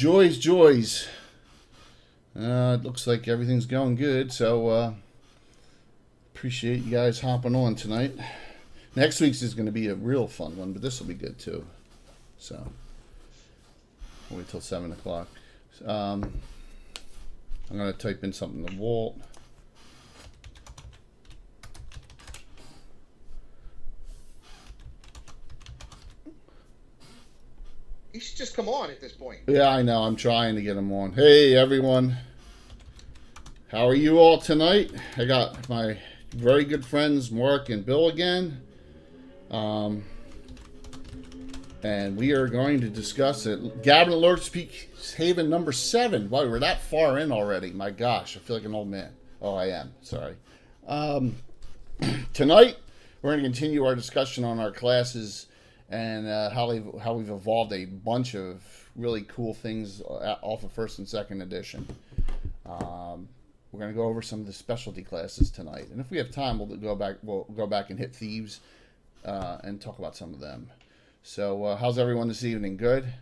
Joys. It looks like everything's going good, so appreciate you guys hopping on tonight. Next week's is going to be a real fun one, but this will be good too. So, we'll wait till 7 o'clock. I'm going to type in something to Walt. He should just come on at this point. Yeah, I know. I'm trying to get him on. Hey, everyone. How are you all tonight? I got my very good friends Mark and Bill again. And we are going to discuss it. Gabbin Alerts Peak Haven number 7. Wow, we're that far in already. My gosh, I feel like an old man. Oh, I am. Sorry. Tonight, we're going to continue our discussion on our classes and how we've evolved a bunch of really cool things off of first and second edition. We're going to go over some of the specialty classes tonight, and if we have time, we'll go back and hit thieves and talk about some of them. So, how's everyone this evening? Good.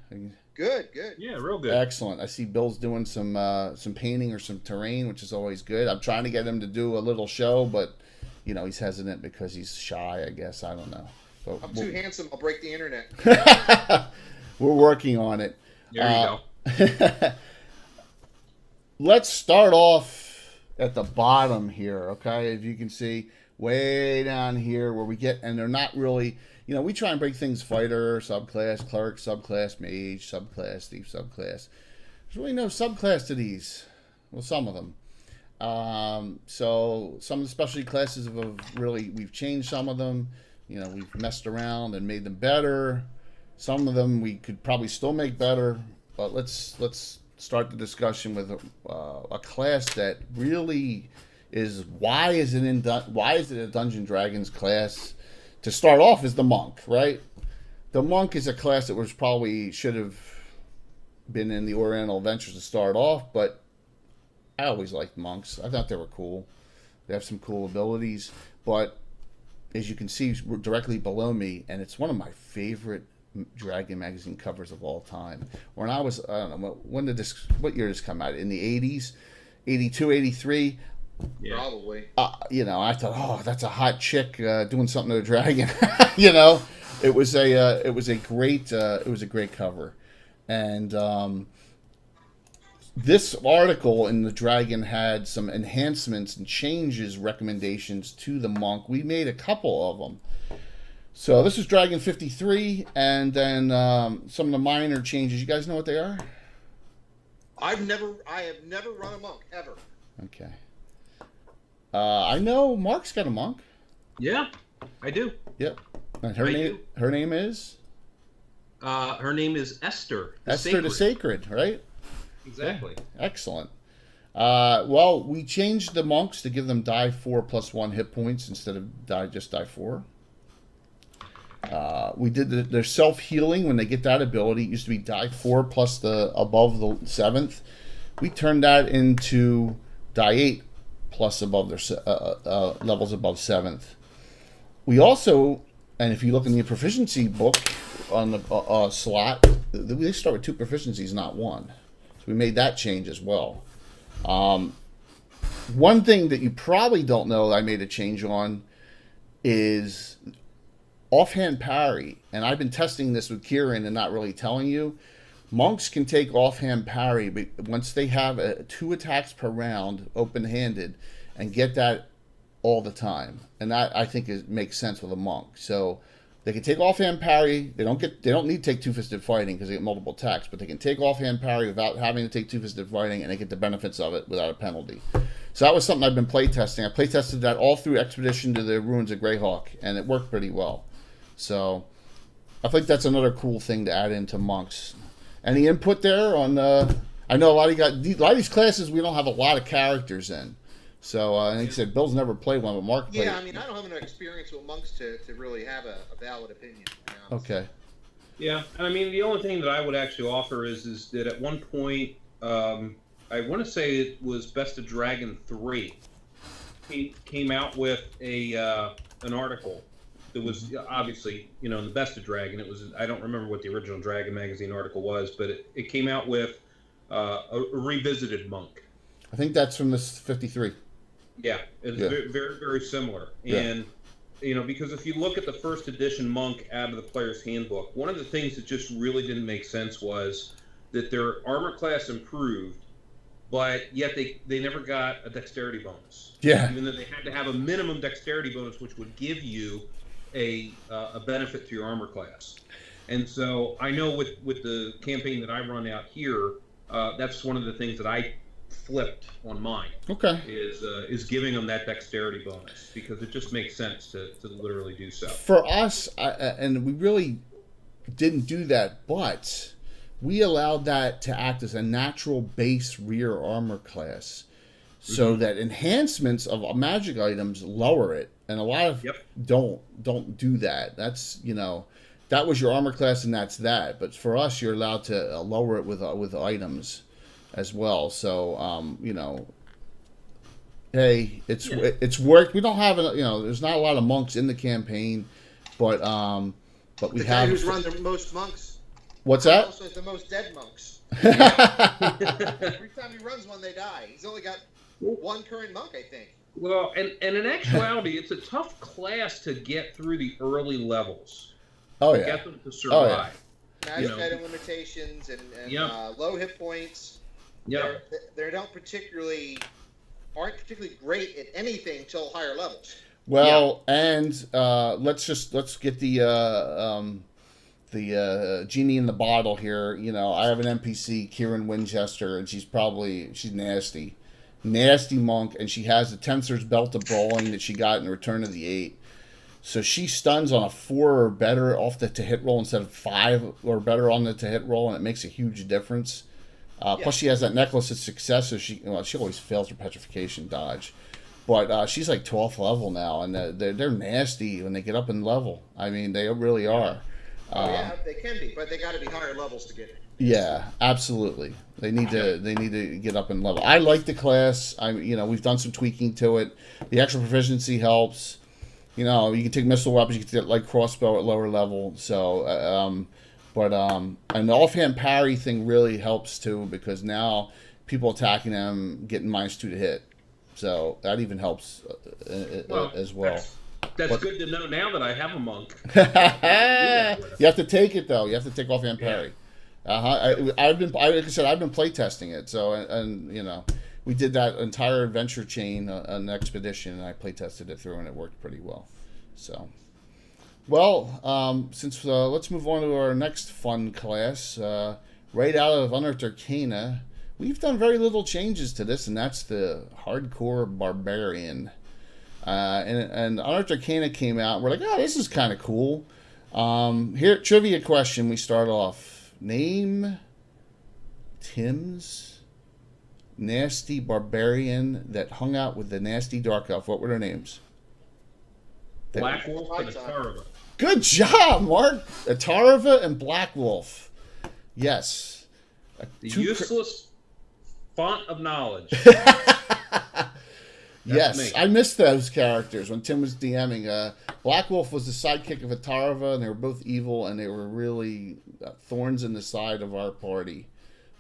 Good. Yeah, real good. Excellent. I see Bill's doing some painting or some terrain, which is always good. I'm trying to get him to do a little show, but he's hesitant because he's shy. I guess I don't know. But I'm too handsome. I'll break the internet. We're working on it. There you go. Let's start off at the bottom here, okay? As you can see, way down here where we get, and they're not really, we try and break things fighter, subclass, cleric, subclass, mage, subclass, thief, subclass. There's really no subclass to these. Well, some of them. So some of the specialty classes we've changed some of them. We've messed around and made them better. Some of them we could probably still make better, but let's start the discussion with a class that really is why is it a Dungeons & Dragons class? To start off is the monk, right? The monk is a class that should have been in the Oriental Adventures to start off, but I always liked monks. I thought they were cool. They have some cool abilities, but as you can see directly below me, and it's one of my favorite Dragon magazine covers of all time. When I don't know, what year did this come out? In the 80s? 82, 83? Yeah. Probably. I thought, oh, that's a hot chick doing something to a dragon. It was a great cover. And this article in the Dragon had some enhancements and changes recommendations to the monk. We made a couple of them. So this is Dragon 53, and then some of the minor changes. You guys know what they are? I have never run a monk ever. Okay. I know Mark's got a monk. Yeah, I do. Yep. And her name is? Her name is Esther. Esther the Sacred, right? Exactly. Yeah. Excellent. Well, we changed the monks to give them die 4 plus 1 hit points instead of die 4. We did their self-healing when they get that ability. It used to be die 4 plus above the 7th. We turned that into die 8 plus above their levels above 7th. We also, and if you look in the proficiency book on the slot, they start with 2 proficiencies, not 1. So we made that change as well. One thing that you probably don't know that I made a change on is offhand parry, and I've been testing this with Kieran and not really telling you. Monks can take offhand parry, but once they have 2 attacks per round, open-handed, and get that all the time, and that I think makes sense with a monk. So they can take offhand parry. They don't need to take two-fisted fighting because they get multiple attacks, but they can take offhand parry without having to take two-fisted fighting, and they get the benefits of it without a penalty. So that was something I've been playtesting. I playtested that all through Expedition to the Ruins of Greyhawk, and it worked pretty well. So I think that's another cool thing to add into monks. Any input there on? I know a lot of these classes we don't have a lot of characters in. So like I said, Bill's never played one, but Mark played. Yeah, I mean, I don't have enough experience with monks to really have a valid opinion. Okay. Yeah, and I mean, the only thing that I would actually offer is that at one point, I want to say it was Best of Dragon 3. He came out with an article that was obviously, in the Best of Dragon. It was, I don't remember what the original Dragon magazine article was, but it came out with a revisited monk. I think that's from this 53. Yeah, it's Yeah. very, very, very similar. Yeah. And because if you look at the first edition monk out of the player's handbook, one of the things that just really didn't make sense was that their armor class improved, but yet they never got a dexterity bonus. Yeah. Even though they had to have a minimum dexterity bonus, which would give you a benefit to your armor class. And so I know with the campaign that I run out here, that's one of the things that I flipped on mine. Okay. Is giving them that dexterity bonus, because it just makes sense to literally do so. For us, and we really didn't do that, but we allowed that to act as a natural base rear armor class, so that enhancements of magic items lower it, and a lot of don't do that. That's that was your armor class, and that's that. But for us, you're allowed to lower it with items as well. So hey, it's worked. We don't have there's not a lot of monks in the campaign, but we The guy have. who's run the most monks What's that? also has the most dead monks. Every time he runs one, they die. He's only got one current monk, I think. Well, and in actuality, it's a tough class to get through the early levels. Oh to yeah. get them to survive. Magic item limitations and low hit points. Yeah. They aren't particularly great at anything till higher levels. Well, and let's get the genie in the bottle here. I have an NPC, Kieran Winchester, and she's nasty monk, and she has the Tensor's Belt of Brawling that she got in Return of the Eight. So she stuns on a 4 or better off the to hit roll instead of 5 or better on the to hit roll, and it makes a huge difference. Plus, she has that necklace of success, so she always fails her petrification dodge. But she's like 12th level now, and they're nasty when they get up in level. I mean, they really are. They can be, but they got to be higher levels to get. Yeah, absolutely. They need to get up in level. I like the class. We've done some tweaking to it. The extra proficiency helps. You can take missile weapons. You can take light crossbow at lower level. So, and the offhand parry thing really helps too, because now people attacking them getting -2 to hit. So that even helps as well. That's good to know now that I have a monk. You have to take it though. You have to take offhand parry. Like I said, I've been playtesting it. So and we did that entire adventure chain an expedition, and I playtested it through, and it worked pretty well. So, since let's move on to our next fun class, right out of Unearthed Arcana. We've done very little changes to this, and that's the hardcore barbarian. And Unearthed Arcana came out. We're like, this is kind of cool. Here, trivia question. We start off. Name Tim's nasty barbarian that hung out with the nasty dark elf. What were their names? Black Wolf and Atarva. Good job, Mark. Atarva and Black Wolf. Yes. The useless font of knowledge. Yes, I missed those characters when Tim was DMing. Black Wolf was the sidekick of Atarva, and they were both evil, and they were really thorns in the side of our party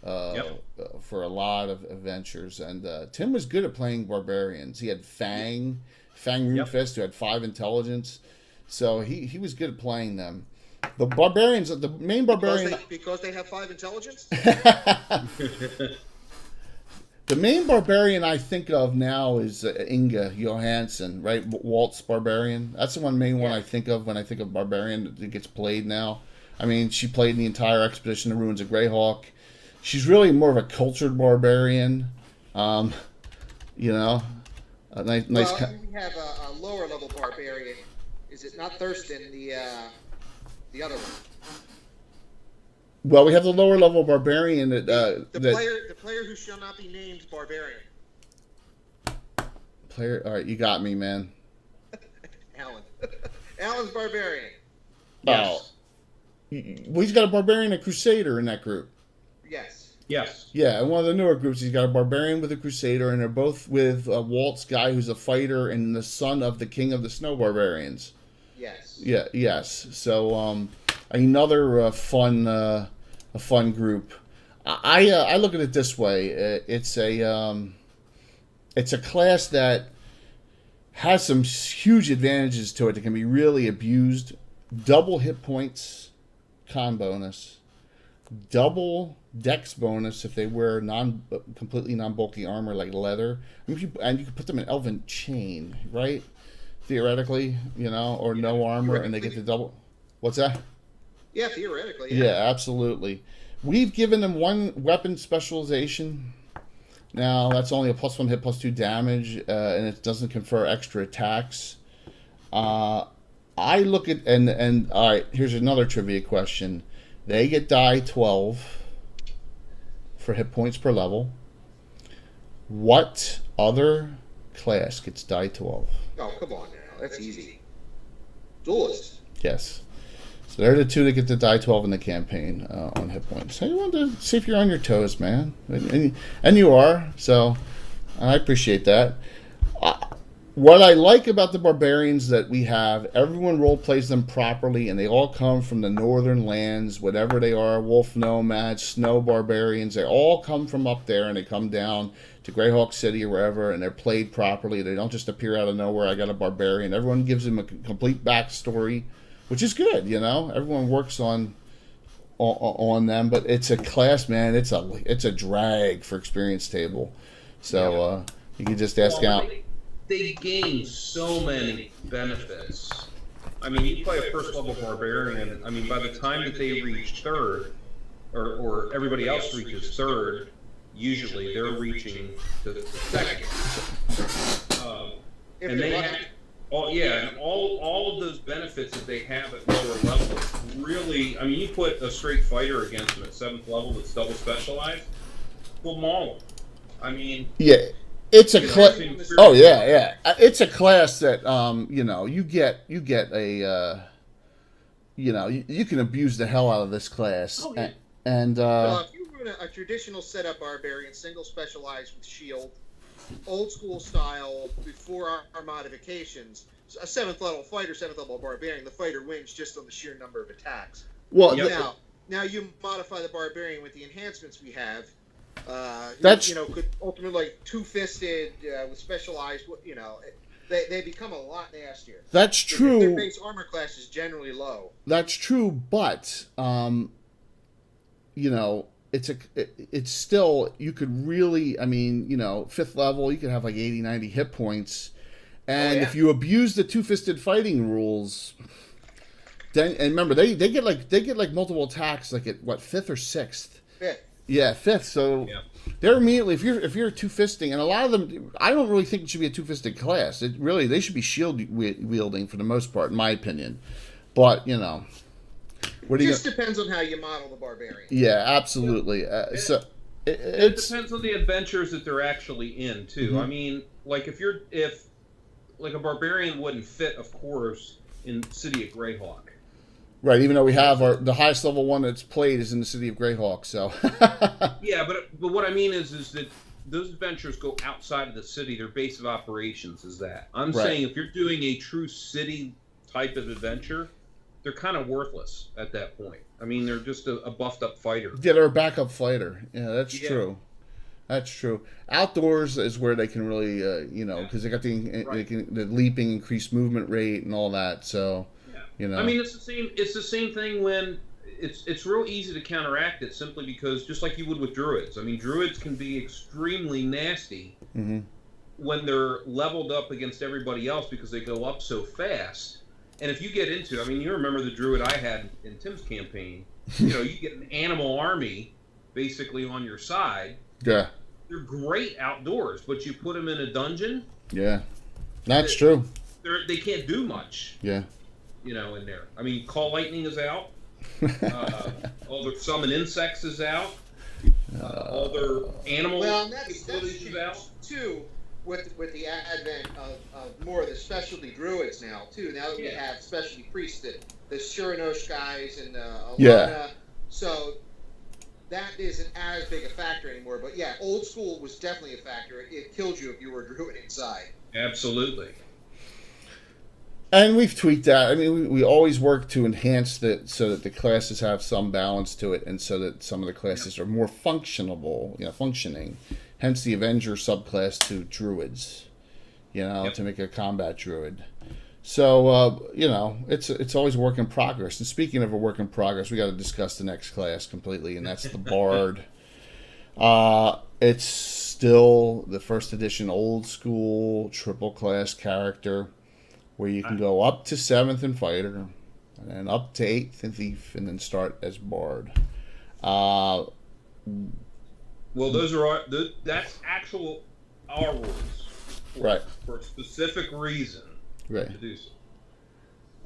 for a lot of adventures. And Tim was good at playing barbarians. He had Fang Runefist, who had 5 intelligence, so he was good at playing them. The barbarians, the main barbarian, because they have 5 intelligence. The main barbarian I think of now is Inga Johansson, right? Walt's barbarian. That's the main one I think of when I think of barbarian that gets played now. I mean, she played in the entire Expedition of Ruins of Greyhawk. She's really more of a cultured barbarian. A nice. We have a lower level barbarian. Is it not Thurston? The other one. Well, we have the lower level barbarian that the player who shall not be named barbarian. Player, all right, you got me, man. Alan. Alan's barbarian. Yes. Well, he's got a barbarian and a crusader in that group. Yes. Yes. Yeah, in one of the newer groups, he's got a barbarian with a crusader, and they're both with Walt's guy, who's a fighter and the son of the king of the snow barbarians. Yes. Yeah. Yes. So another fun group. I look at it this way. It's a class that has some huge advantages to it that can be really abused. Double hit points, con bonus, double dex bonus if they wear completely non-bulky armor like leather. I mean, and you can put them in elven chain, right? Theoretically, or no armor, and they get the double. What's that? Yeah, theoretically. Yeah, absolutely. We've given them one weapon specialization. Now that's only a +1 hit, +2 damage, and it doesn't confer extra attacks. I look at and all right. Here's another trivia question. They get die 12 for hit points per level. What other class gets die 12? Oh, come on now. That's easy. Duelist. Yes. So they're the two that get the die 12 in the campaign on hit points. I wanted to see if you're on your toes, man. And you are, so I appreciate that. What I like about the barbarians that we have, everyone role plays them properly, and they all come from the northern lands, whatever they are, wolf nomads, snow barbarians. They all come from up there, and they come down to Greyhawk City or wherever, and they're played properly. They don't just appear out of nowhere. I got a barbarian. Everyone gives them a complete backstory, which is good. Everyone works on them, but it's a class, man. It's a drag for experience table. So you can just ask out. They gain so many benefits. I mean, you play a first level barbarian. I mean, by the time that they reach third, or everybody else reaches third, usually they're reaching the second. And they have, all of those benefits that they have at lower levels. Really, I mean, you put a straight fighter against them at 7th level that's double specialized, we'll maul them. I mean, yeah. It's a class. Oh yeah. It's a class that you get a you can abuse the hell out of this class. Oh, yeah. And if you run a traditional setup barbarian, single specialized with shield, old school style before our modifications, a 7th level fighter, 7th level barbarian, the fighter wins just on the sheer number of attacks. Well, now you modify the barbarian with the enhancements we have. Could ultimately, like two-fisted with specialized. They become a lot nastier. That's true. Their base armor class is generally low. That's true, but it's still, you could really, I mean, 5th level, you could have like 80, 90 hit points, and if you abuse the two-fisted fighting rules, then, and remember they get like multiple attacks like at what, 5th or 6th. 5th. Yeah, 5th. So they're immediately, if you're two-fisting, and a lot of them, I don't really think it should be a two-fisted class. They should be shield wielding for the most part, in my opinion. But It just depends on how you model the barbarian. Yeah, absolutely. So it depends on the adventures that they're actually in too. Mm-hmm. I mean, like if a barbarian wouldn't fit, of course, in City of Greyhawk. Right, even though we have the highest level one that's played is in the City of Greyhawk, so. Yeah, but what I mean is that those adventures go outside of the city. Their base of operations is that. I'm saying if you're doing a true city type of adventure, they're kind of worthless at that point. I mean, they're just a buffed up fighter. Yeah, they're a backup fighter. Yeah, that's true. That's true. Outdoors is where they can really, because they got the leaping, increased movement rate, and all that. So. I mean, it's the same thing when it's real easy to counteract it simply because just like you would with druids. I mean, druids can be extremely nasty when they're leveled up against everybody else because they go up so fast. And if you get into, I mean, you remember the druid I had in Tim's campaign. You get an animal army basically on your side. Yeah. They're great outdoors, but you put them in a dungeon. Yeah, that's true. They can't do much. Yeah. In there. I mean, Call Lightning is out. All their Summon Insects is out. All their animal capabilities is out. Too, with the advent of more of the specialty druids now, too. Now that we have specialty priests, the Shuranosh guys and Alana. So that isn't as big a factor anymore. But yeah, old school was definitely a factor. It killed you if you were a druid inside. Absolutely. And we've tweaked that. I mean, we always work to enhance it so that the classes have some balance to it, and so that some of the classes are more functioning. Hence the Avenger subclass to druids, to make a combat druid. So it's always a work in progress. And speaking of a work in progress, we got to discuss the next class completely, and that's the Bard. It's still the first edition old school triple class character, where you can go up to 7th in fighter, and then up to 8th in thief, and then start as Bard. Well, that's actual our rules, Right. For a specific reason. Right. To do so.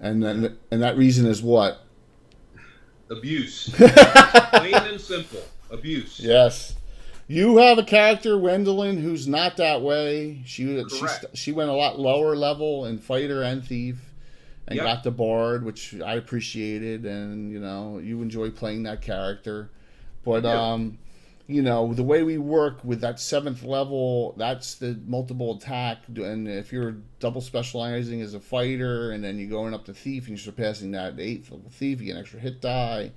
And that reason is what? Abuse. Plain and simple. Abuse. Yes. You have a character, Wendelin, who's not that way. She went a lot lower level in fighter and thief, and got the Bard, which I appreciated, and you enjoy playing that character. But the way we work with that 7th level, that's the multiple attack, and if you're double specializing as a fighter, and then you're going up to thief, and you're surpassing that 8th level thief, you get an extra hit die,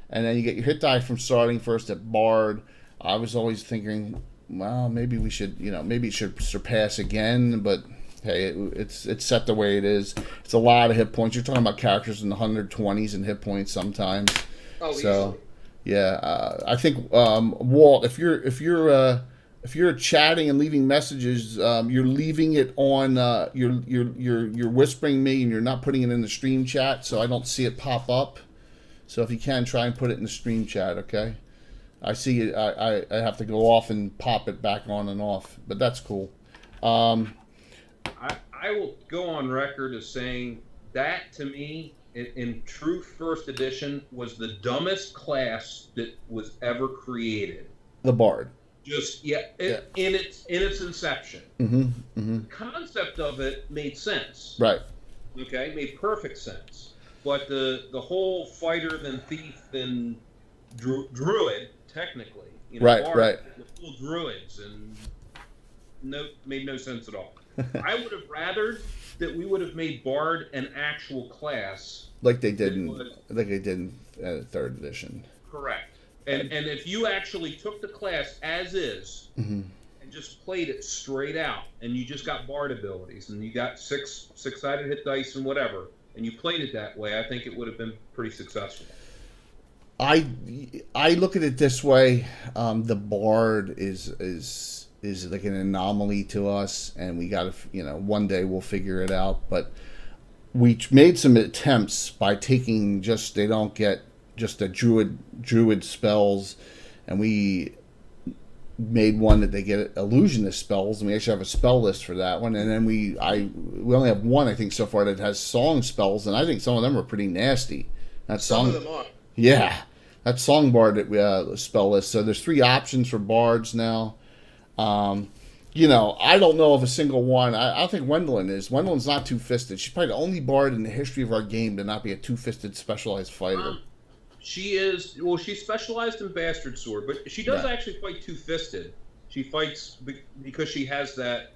and then you get your hit die from starting first at Bard. I was always thinking, well, maybe we should, maybe it should surpass again, but hey, it's set the way it is. It's a lot of hit points. You're talking about characters in the 120s in hit points sometimes. Oh, so easily. yeah, I think Walt, if you're chatting and leaving messages, you're leaving it on you're whispering me, and you're not putting it in the stream chat, so I don't see it pop up. So if you can, try and put it in the stream chat, okay? I see it. I have to go off and pop it back on and off, but that's cool. I will go on record as saying that, to me, in true first edition, was the dumbest class that was ever created. The Bard. Just in its inception. The concept of it made sense. Right. Okay, made perfect sense. But the whole fighter then thief then druid, technically, right. The full druids, and made no sense at all. I would have rathered that we would have made Bard an actual class, like they did in 3rd edition. Correct. And if you actually took the class as is and just played it straight out, and you just got Bard abilities, and you got six-sided hit dice and whatever, and you played it that way, I think it would have been pretty successful. I look at it this way: the Bard is like an anomaly to us, and we got to, one day we'll figure it out. But we made some attempts by taking they don't get just the druid spells, and we made one that they get illusionist spells, and we actually have a spell list for that one. And then we only have one, I think, so far that has song spells, and I think some of them are pretty nasty. Some of them are. Yeah, that's Song Bard spell list. So there's 3 options for bards now. I don't know of a single one. I don't think Wendelin is. Wendelin's not two-fisted. She's probably the only bard in the history of our game to not be a two-fisted specialized fighter. She is. Well, she's specialized in Bastard Sword, but she does actually fight two-fisted. She fights because she has that.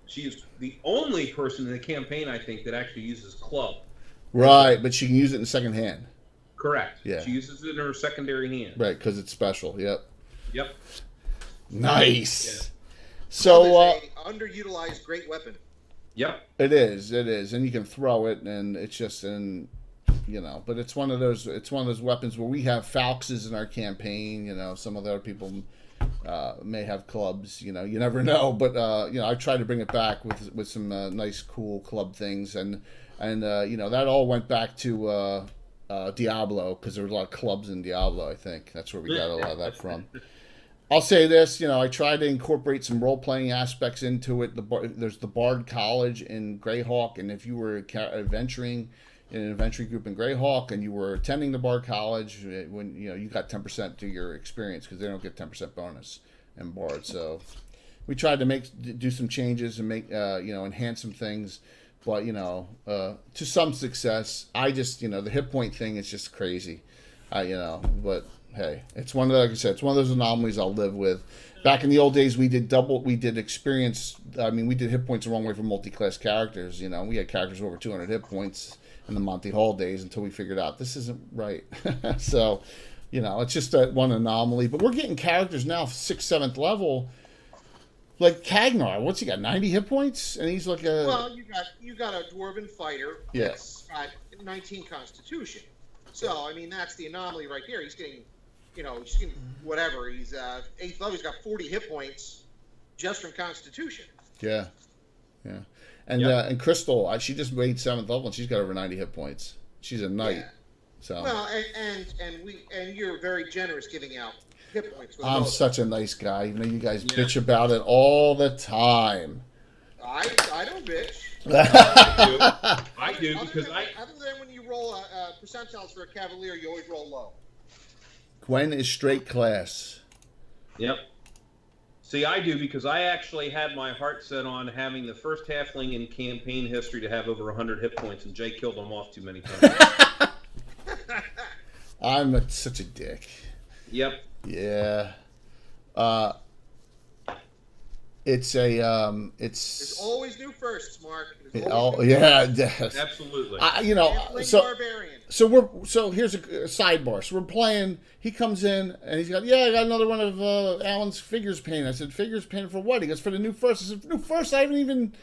She is the only person in the campaign, I think, that actually uses club. Right, but she can use it in the second hand. Correct. Yeah. She uses it in her secondary hand. Right, because it's special. Yep. Yeah. Nice. So it's an underutilized great weapon. Yep. It is, and you can throw it, and it's just but it's one of those weapons where we have falxes in our campaign. Some of the other people may have clubs. You never know, but I try to bring it back with some nice, cool club things, and that all went back to Diablo, because there was a lot of clubs in Diablo. I think that's where we got a lot of that from. I'll say this, I try to incorporate some role-playing aspects into it. There's the Bard College in Greyhawk, and if you were adventuring in an adventure group in Greyhawk and you were attending the Bard College, when you got 10% to your experience, because they don't get 10% bonus in Bard. So we tried to do some changes and make enhance some things, but to some success. I just the hit point thing is just crazy, but hey, it's one of the, like I said, it's one of those anomalies I'll live with. Back in the old days, we did experience. I mean, we did hit points the wrong way for multi-class characters. You know, we had characters with over 200 hit points in the Monty Hall days until we figured out this isn't right. So, you know, it's just that one anomaly. But we're getting characters now, 6th, 7th level. Like Cagnar, what's he got? 90 hit points, and he's like a. Well, you got a dwarven fighter. Yes. That's got 19 Constitution. So I mean, that's the anomaly right there. He's getting, he's getting whatever. He's 8th level. He's got 40 hit points just from Constitution. Yeah, yeah, and Crystal, she just made 7th level, and she's got over 90 hit points. She's a knight. Yeah. So. Well, and you're very generous giving out hit points. I'm such a nice guy. You know, you guys bitch about it all the time. I don't bitch. I do because other than when you roll percentiles for a Cavalier, you always roll low. Gwen is straight class. Yep. See, I do because I actually had my heart set on having the first halfling in campaign history to have over 100 hit points, and Jay killed him off too many times. I'm such a dick. Yep. Yeah. It's There's always new firsts, Mark. Absolutely. So here's a sidebar. So we're playing. He comes in and he's got, I got another one of Alan's figures painted. I said, figures painted for what? He goes, for the new first. I said, new first? I haven't even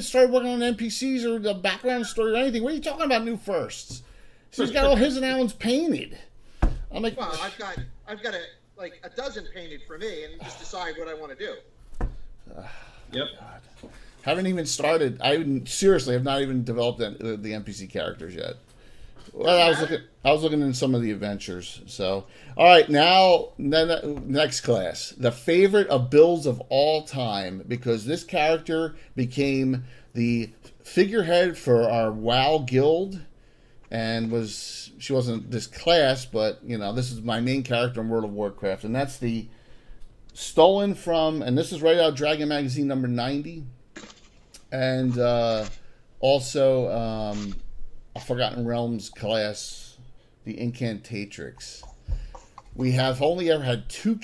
started working on NPCs or the background story or anything. What are you talking about, new firsts? So he's got all his and Alan's painted. I'm like, well, I've got a dozen painted for me, and just decide what I want to do. Yep. God. Haven't even started. I seriously have not even developed the NPC characters yet. Well, I was looking in some of the adventures. So, all right, now next class, the favorite of Bill's of all time, because this character became the figurehead for our WoW guild, and she wasn't this class, but this is my main character in World of Warcraft, and that's the stolen from, and this is right out of Dragon Magazine number 90, and also a Forgotten Realms class, the Incantatrix. We have only ever had two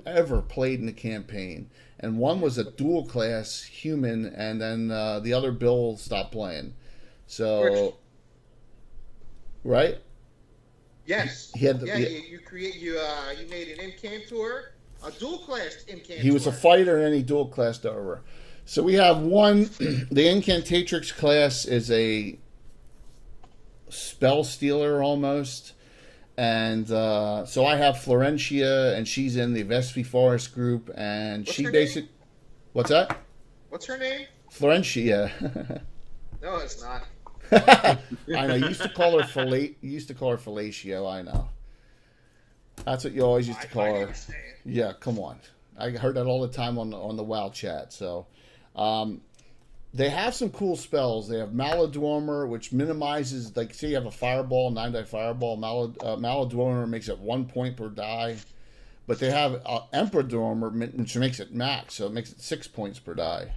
ever played in the campaign, and one was a dual class human, and then the other Bill stopped playing. So, right? Yes. He had you made an Incantor. A dual class Incantor. He was a fighter and then he dual classed over. So we have one, the Incantatrix class is a spell stealer almost. And so I have Florentia, and she's in the Vespi Forest group, and What's that? What's her name? Florentia. No, it's not. I know. You used to call her Fellatio, I know. That's what you always used to call her. Yeah, come on. I heard that all the time on the WoW chat. So, they have some cool spells. They have Maladwarmer, which minimizes, like, say you have a fireball, 9-die fireball. Maladwarmer makes it 1 point per die. But they have Emperor Dwarmer, which makes it max, so it makes it 6 points per die.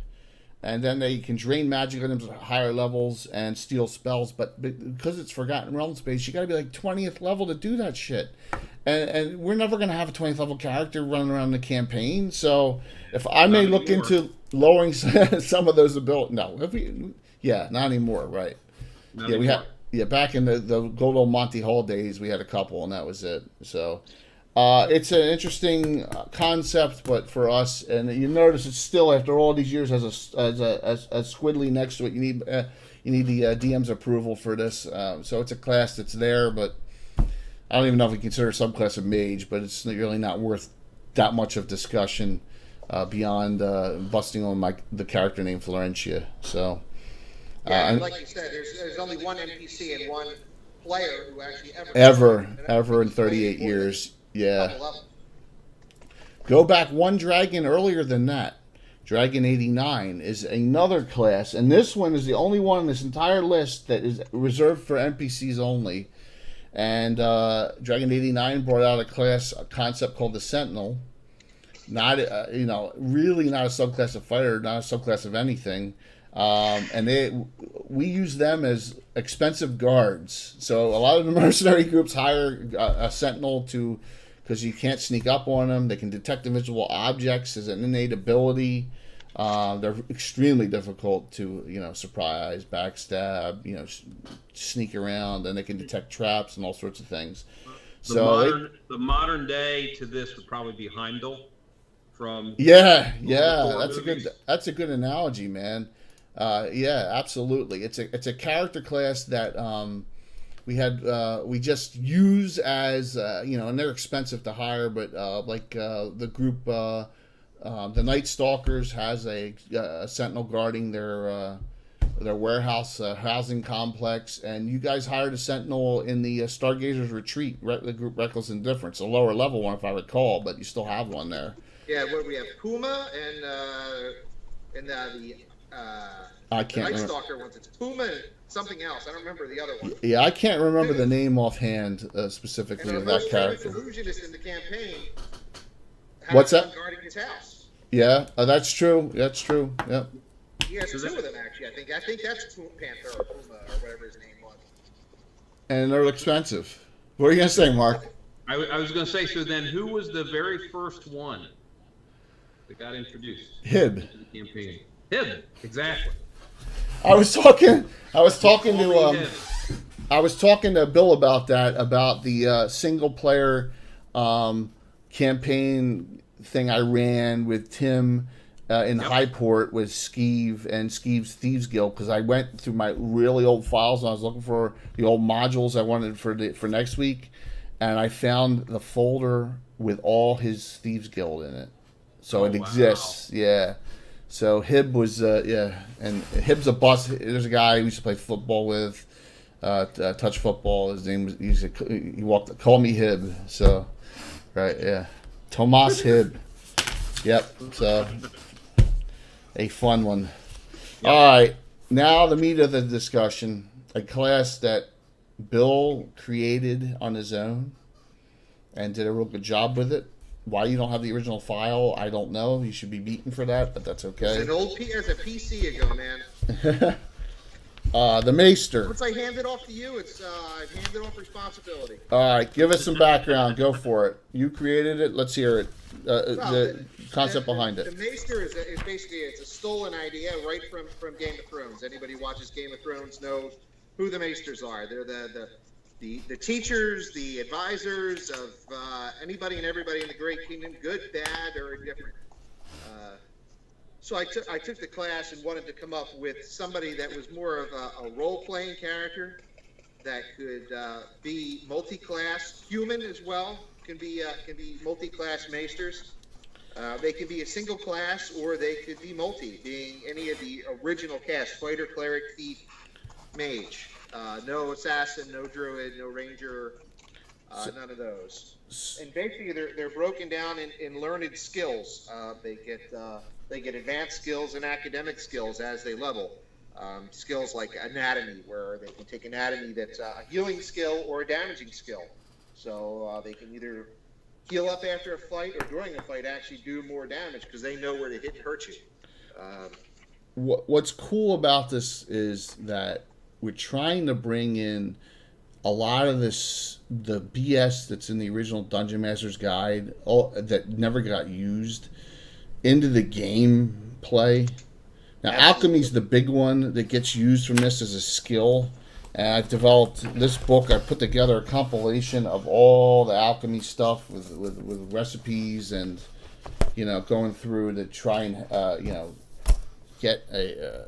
And then they can drain magic items at higher levels and steal spells. But because it's Forgotten Realms space, you got to be like 20th level to do that shit. And we're never going to have a 20th level character running around the campain. So if I may look into lowering some of those abilities. No. Not anymore, right. Back in the good old Monty Hall days, we had a couple, and that was it. So it's an interesting concept, but for us, and you notice it's still, after all these years, has a squiddly next to it. You need the DM's approval for this. So it's a class that's there, but I don't even know if we consider a subclass of mage, but it's really not worth that much of discussion beyond busting on the character named Florentia. So, like you said, there's only one NPC and one player who actually ever in 38 years. Yeah. Go back one dragon earlier than that. Dragon 89 is another class, and this one is the only one in this entire list that is reserved for NPCs only. And Dragon 89 brought out a concept called the Sentinel. Not really not a subclass of fighter, not a subclass of anything. And we use them as expensive guards. So a lot of the mercenary groups hire a sentinel to, because you can't sneak up on them. They can detect invisible objects as an innate ability. They're extremely difficult to, surprise, backstab, sneak around, and they can detect traps and all sorts of things. The modern day to this would probably be Heimdall from that's a good analogy, man. Yeah, absolutely. It's a character class that we just use as and they're expensive to hire, but the group the Night Stalkers has a sentinel guarding their warehouse housing complex, and you guys hired a sentinel in the Stargazer's Retreat, the group Reckless Indifference, a lower level one if I recall, but you still have one there. Yeah, what we have Puma and the I can't Night remember. Stalker ones. It's Puma and something else. I don't remember the other one. Yeah, I can't remember the name offhand specifically and of that character. Illusionist in the campaign. What's that? Guarding his house. Yeah, that's true. That's true. Yep. He has two of them actually. I think that's Panther or Puma or whatever his name was. And they're expensive. What are you gonna say, Mark? I was going to say. So then, who was the very first one that got introduced? Hib. To the campaign. Hib, exactly. I was talking to Bill about that, about the single player campaign thing I ran with Tim in Highport with Skeeve and Skeeve's Thieves Guild, because I went through my really old files and I was looking for the old modules I wanted for next week, and I found the folder with all his Thieves Guild in it. So it exists, yeah. So Hib was, and Hib's a bust. There's a guy we used to play football with, touch football. His name was, call me Hib. So, right, yeah. Tomas Hib. Yep, so a fun one. Yep. All right, now the meat of the discussion. A class that Bill created on his own and did a real good job with it. Why you don't have the original file, I don't know. You should be beaten for that, but that's okay. It's an old it's a PC ago, man. The Maester. Once I hand it off to you, I've handed off responsibility. All right, give us some background. Go for it. You created it. Let's hear it. The concept behind it. The Maester is basically it's a stolen idea right from Game of Thrones. Anybody who watches Game of Thrones knows who the Maesters are. They're the teachers, the advisors of anybody and everybody in the Great Kingdom, good, bad, or indifferent. So I took the class and wanted to come up with somebody that was more of a role-playing character that could be multi-class, human as well. Can be multi-class maesters. They can be a single class, or they could be multi, being any of the original cast: fighter, cleric, thief, mage. No assassin, no druid, no ranger, none of those. And basically, they're broken down in learned skills. They get advanced skills and academic skills as they level. Skills like anatomy, where they can take anatomy that's a healing skill or a damaging skill. So they can either heal up after a fight or during a fight actually do more damage because they know where to hit and hurt you. What's cool about this is that we're trying to bring in a lot of the BS that's in the original Dungeon Master's Guide, that never got used, into the game play. Now, alchemy's the big one that gets used from this as a skill. And I've developed this book. I put together a compilation of all the alchemy stuff with recipes and, going through to try and, get a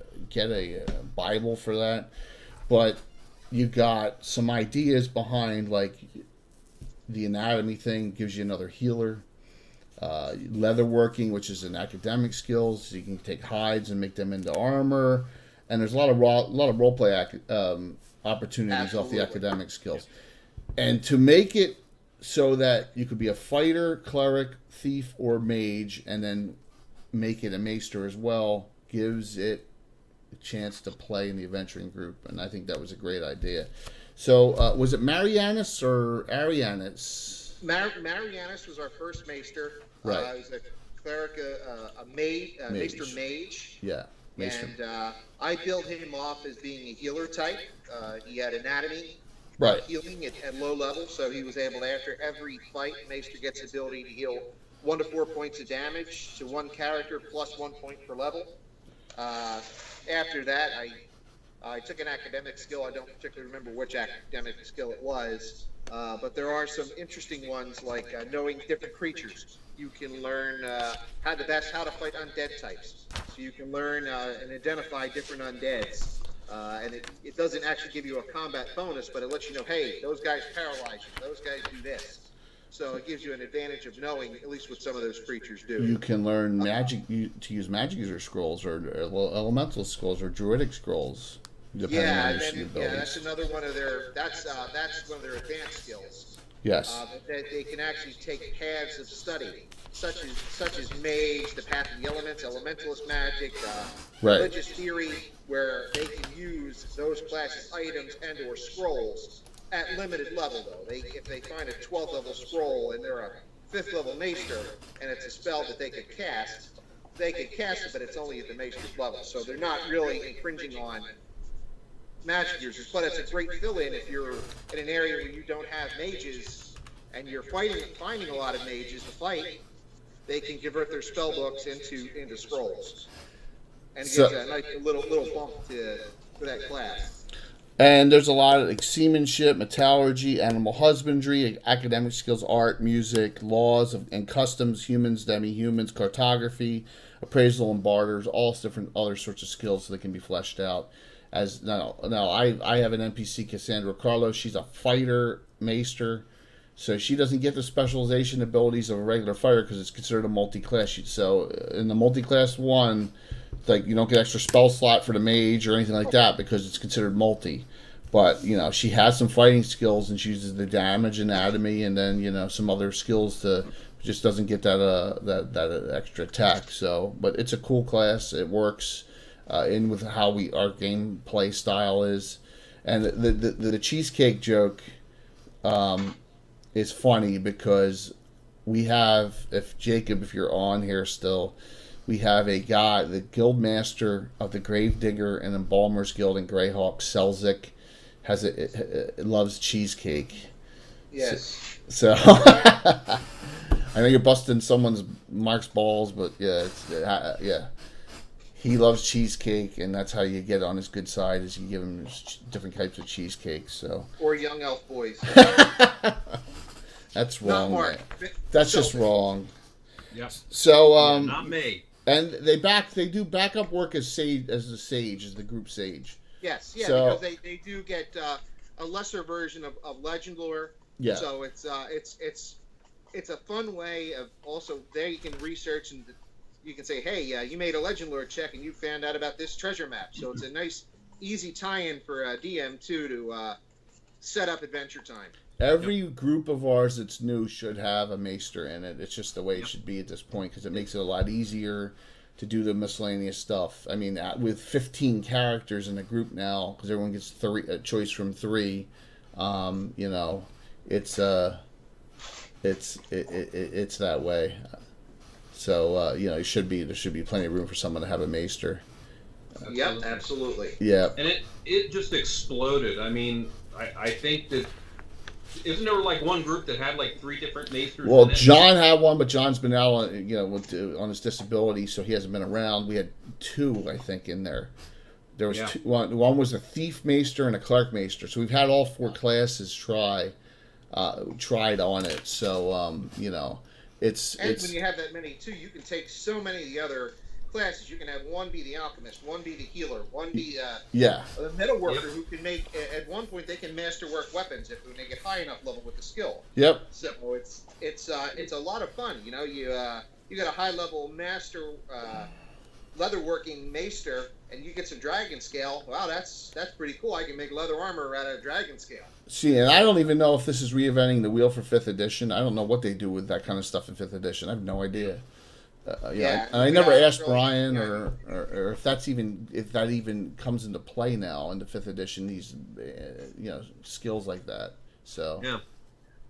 Bible for that. But you got some ideas behind, like the anatomy thing gives you another healer. Leatherworking, which is an academic skill, so you can take hides and make them into armor. And there's a lot of roleplay opportunities off the academic skills. And to make it so that you could be a fighter, cleric, thief, or mage, and then make it a maester as well, gives it a chance to play in the adventuring group. And I think that was a great idea. So was it Marianus or Arianus? Marianus was our first maester. Right. He was a cleric, a maester mage. Yeah. And I built him off as being a healer type. He had anatomy, Right. healing at low level, so he was able to, after every fight, Maester gets the ability to heal 1 to 4 points of damage to one character plus 1 point per level. After that, I took an academic skill. I don't particularly remember which academic skill it was, but there are some interesting ones like knowing different creatures. You can learn how to fight undead types. So you can learn and identify different undeads. And it doesn't actually give you a combat bonus, but it lets you know, hey, those guys paralyze you. Those guys do this. So it gives you an advantage of knowing at least what some of those creatures do. You can learn magic to use magic user scrolls or elemental scrolls or druidic scrolls. That's another one of their that's one of their advanced skills. Yes. They can actually take paths of study, such as mage, the path of the elements, elementalist magic, religious theory, where they can use those classes' items and/or scrolls at limited level. Though if they find a 12th level scroll and they're a 5th level maester and it's a spell that they could cast, it, but it's only at the maester's level. So they're not really infringing on magic users, but it's a great fill-in if you're in an area where you don't have mages and you're finding a lot of mages to fight. They can convert their spell books into scrolls, and it gives a nice little bump to that class. And there's a lot of like seamanship, metallurgy, animal husbandry, academic skills, art, music, laws and customs, humans, demi-humans, cartography, appraisal and barters, all different other sorts of skills that can be fleshed out. As now I have an NPC, Cassandra Carlos. She's a fighter maester, so she doesn't get the specialization abilities of a regular fighter because it's considered a multi-class. So in the multi-class one, like you don't get extra spell slot for the mage or anything like that because it's considered multi. But she has some fighting skills and she uses the damage, anatomy, and then some other skills to just doesn't get that extra attack. So, but it's a cool class. It works. In with how our gameplay style is, and the cheesecake joke is funny because we have, if you're on here still, we have a guy, the guild master of the Gravedigger and Embalmer's Guild in Greyhawk, Selzik, loves cheesecake. Yes. So I know you're busting Mark's balls, but yeah. He loves cheesecake, and that's how you get on his good side, is you give him different types of cheesecake. So. Or young elf boys. That's wrong. Not Mark. That's just wrong. Yep. So not me. And they do backup work as the group sage. Yes, so, because they do get a lesser version of legend lore. Yeah. So it's a fun way of also there you can research and. You can say, hey, you made a legend lore check and you found out about this treasure map. So it's a nice, easy tie-in for DM2 to set up adventure time. Every group of ours that's new should have a maester in it. It's just the way it should be at this point because it makes it a lot easier to do the miscellaneous stuff. I mean, with 15 characters in a group now, because everyone gets a choice from 3, it's that way. So there should be plenty of room for someone to have a maester. Yep, absolutely. Yeah. And it just exploded. I mean, I think that isn't there like one group that had like 3 different maesters? Well, John had one, but John's been out on his disability, so he hasn't been around. We had 2, I think, in there. There was 2. One was a thief maester and a clerk maester. So we've had all 4 classes tried on it. So It's when you have that many too, you can take so many of the other classes. You can have one be the alchemist, one be the healer, one be the metalworker who can make. At one point, they can masterwork weapons when they get high enough level with the skill. Yep. So it's a lot of fun. You got a high level master leatherworking maester, and you get some dragon scale. Wow, that's pretty cool. I can make leather armor out of dragon scale. See, and I don't even know if this is reinventing the wheel for 5th edition. I don't know what they do with that kind of stuff in 5th edition. I have no idea. And I never asked Brian or if that even comes into play now in the 5th edition. These skills like that. So yeah.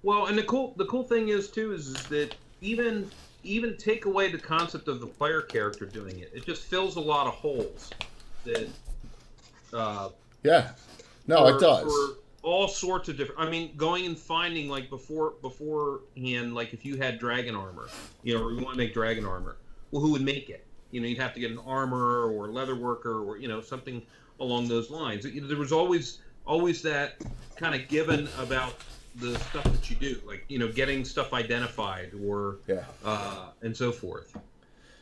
Well, and the cool thing is too is that even take away the concept of the player character doing it. It just fills a lot of holes. That yeah, no, it does. For all sorts of different. I mean, going and finding like beforehand, like if you had dragon armor, or you want to make dragon armor, well, who would make it? You'd have to get an armorer or a leather worker or something along those lines. There was always that kind of given about the stuff that you do, like getting stuff identified or and so forth.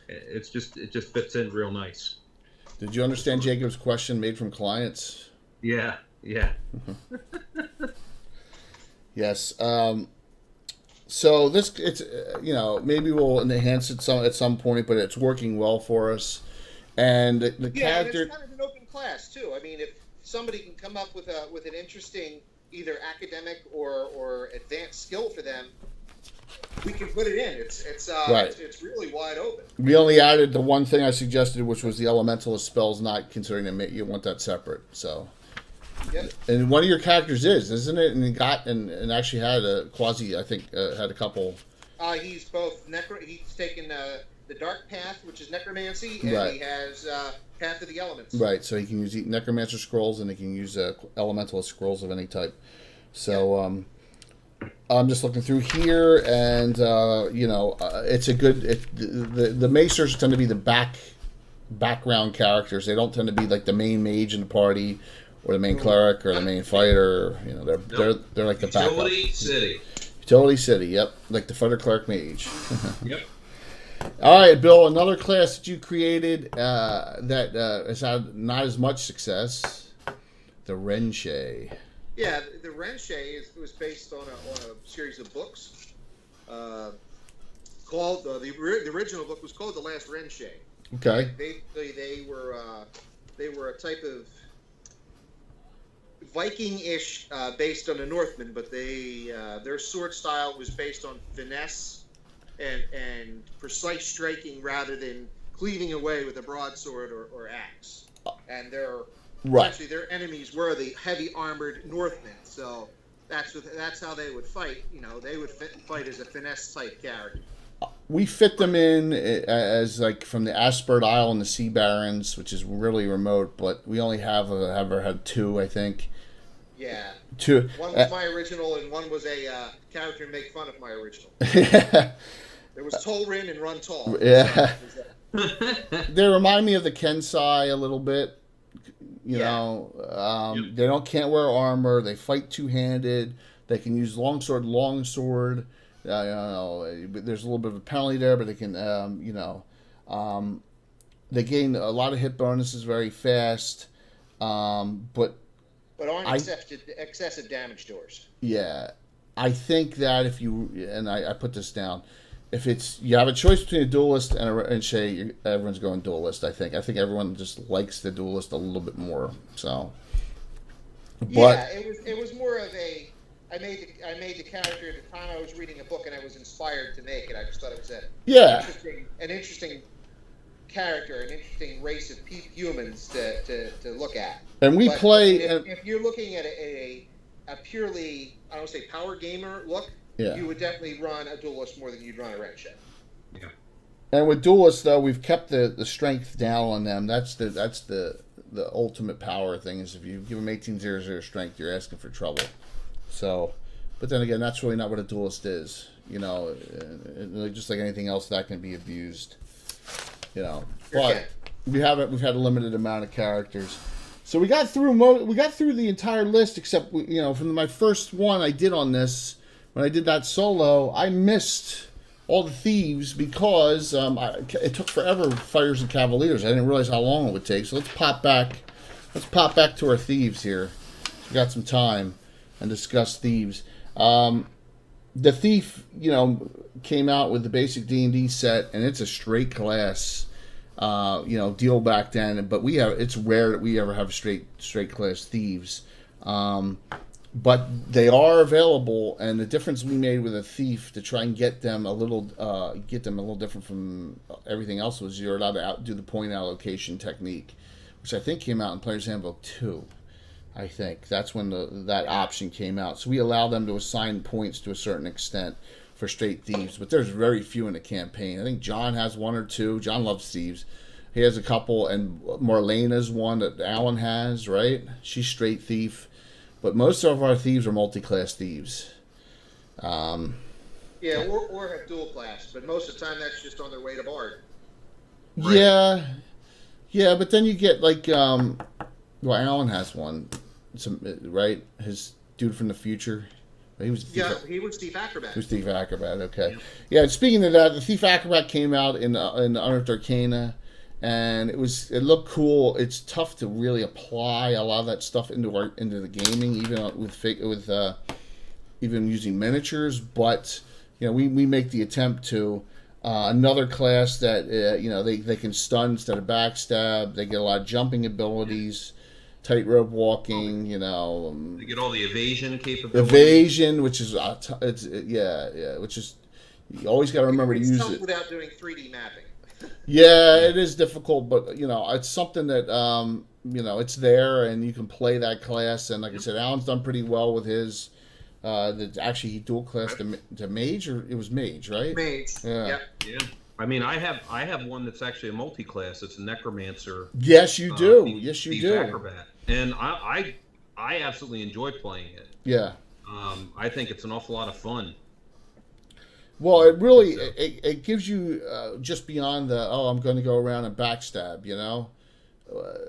It just fits in real nice. Did you understand Jacob's question? Made from clients. Yeah. Yes. So it's maybe we'll enhance it at some point, but it's working well for us. And the character. And it's kind of an open class too. I mean, if somebody can come up with an interesting either academic or advanced skill for them, we can put it in. It's really wide open. We only added the one thing I suggested, which was the elementalist spells, not considering that you want that separate. So. Yep. And one of your characters isn't it? And he got and actually had a quasi. I think had a couple. He's both He's taken the dark path, which is necromancy, and right. he has path of the elements. Right. So he can use necromancer scrolls, and he can use elementalist scrolls of any type. So I'm just looking through here, and it's a good. The macers tend to be the background characters. They don't tend to be like the main mage in the party. Or the main cleric, or the main fighter. They're like the backup. Utility City. Yep, like the fighter cleric mage. Yep. All right, Bill. Another class that you created that has had not as much success. The Renshay. Yeah, the Renshay was based on a series of books called the original book was called The Last Renshay. Okay. Basically, they were a type of Viking-ish based on the Northmen, but their sword style was based on finesse and precise striking rather than cleaving away with a broadsword or axe. And actually their enemies were the heavy armored Northmen. So that's how they would fight. They would fight as a finesse type character. We fit them in as like from the Aspert Isle and the Sea Barrens, which is really remote, but we only have ever had two, I think. Yeah. Two. One was my original, and one was a character to make fun of my original. There was Tolrin and Run Tall. Yeah. They remind me of the Kensai a little bit. They can't wear armor. They fight two-handed. They can use longsword. There's a little bit of a penalty there, but they can, they gain a lot of hit bonuses very fast, but aren't excessive damage doors. Yeah, I think that if you I put this down, if you have a choice between a duelist and Shay, everyone's going duelist. I think everyone just likes the duelist a little bit more. So, but it was more of a. I made the character at the time I was reading a book, and I was inspired to make it. I just thought it was an interesting character, an interesting race of humans to look at. And we play. If you're looking at a purely, I don't say power gamer look, you would definitely run a duelist more than you'd run a Renshay. Yeah. And with duelists, though, we've kept the strength down on them. That's the ultimate power thing. Is if you give them 18/0/0 strength, you're asking for trouble. So, but then again, that's really not what a duelist is. Just like anything else, that can be abused. But we've had a limited amount of characters. So we got through the entire list except from my first one I did on this when I did that solo, I missed all the thieves because it took forever. Fighters and Cavaliers. I didn't realize how long it would take. So let's pop back to our thieves here. So we got some time. And discuss thieves. The thief, came out with the basic D&D set, and it's a straight class, deal back then. But it's rare that we ever have straight class thieves. But they are available, and the difference we made with a thief to try and get them a little different from everything else was you're allowed to do the point allocation technique, which I think came out in Player's Handbook 2. I think that's when that option came out. So we allow them to assign points to a certain extent for straight thieves, but there's very few in the campaign. I think John has one or two. John loves thieves. He has a couple, and Marlena's one that Alan has, right? She's straight thief. But most of our thieves are multi-class thieves. Yeah, or have dual class, but most of the time that's just on their way to Bard. Right? Yeah, but then you get like, well, Alan has one, right? His dude from the future. He was he was Thief Acrobat. He was Thief Acrobat. Okay. Yeah. Speaking of that, the Thief Acrobat came out in Unearthed Arcana, and it looked cool. It's tough to really apply a lot of that stuff into the gaming, even with even using miniatures. But we make the attempt to. Another class that they can stun instead of backstab. They get a lot of jumping abilities, tightrope walking. They get all the evasion capabilities. Which is which is you always got to remember to use it without doing 3D mapping. Yeah, it is difficult, but it's something that it's there and you can play that class. And like I said, Alan's done pretty well with his. Actually, he dual classed to mage, or it was mage, right? Mage. Yeah. Yeah. I mean, I have one that's actually a multi-class. It's a necromancer. Yes, you do. Yes, you do. Acrobat, and I absolutely enjoy playing it. Yeah. I think it's an awful lot of fun. Well, it really it gives you just beyond the I'm going to go around and backstab.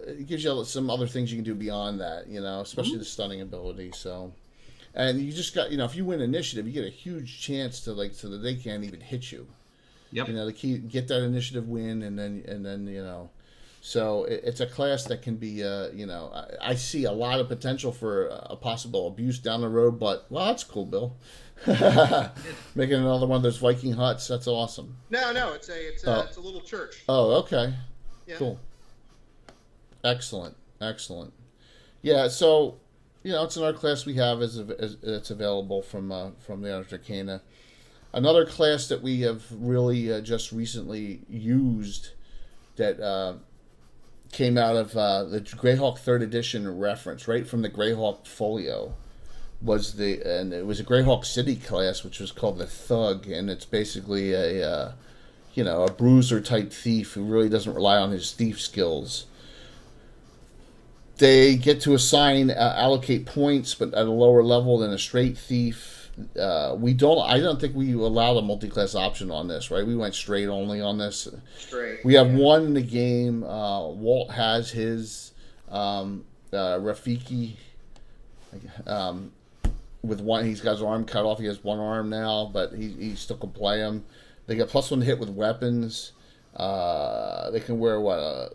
It gives you some other things you can do beyond that. Especially the stunning ability. So. And you just got, if you win initiative, you get a huge chance to so that they can't even hit you. Yep. The key, get that initiative win, and then so it's a class that can be, I see a lot of potential for a possible abuse down the road. But that's cool, Bill. Making another one of those Viking huts, that's awesome. No, it's a little church. Oh, okay. Yeah. Cool. Excellent. Yeah. So. It's another class we have it's available from the Unearthed Arcana. Another class that we have really just recently used that came out of the Greyhawk 3rd Edition reference, right from the Greyhawk folio, and it was a Greyhawk City class, which was called the Thug, and it's basically a bruiser type thief who really doesn't rely on his thief skills. They get to allocate points, but at a lower level than a straight thief. I don't think we allowed a multi-class option on this, right? We went straight only on this. Straight. We have one in the game. Walt has his Rafiki with one. He's got his arm cut off. He has one arm now, but he still can play him. They get +1 hit with weapons. They can wear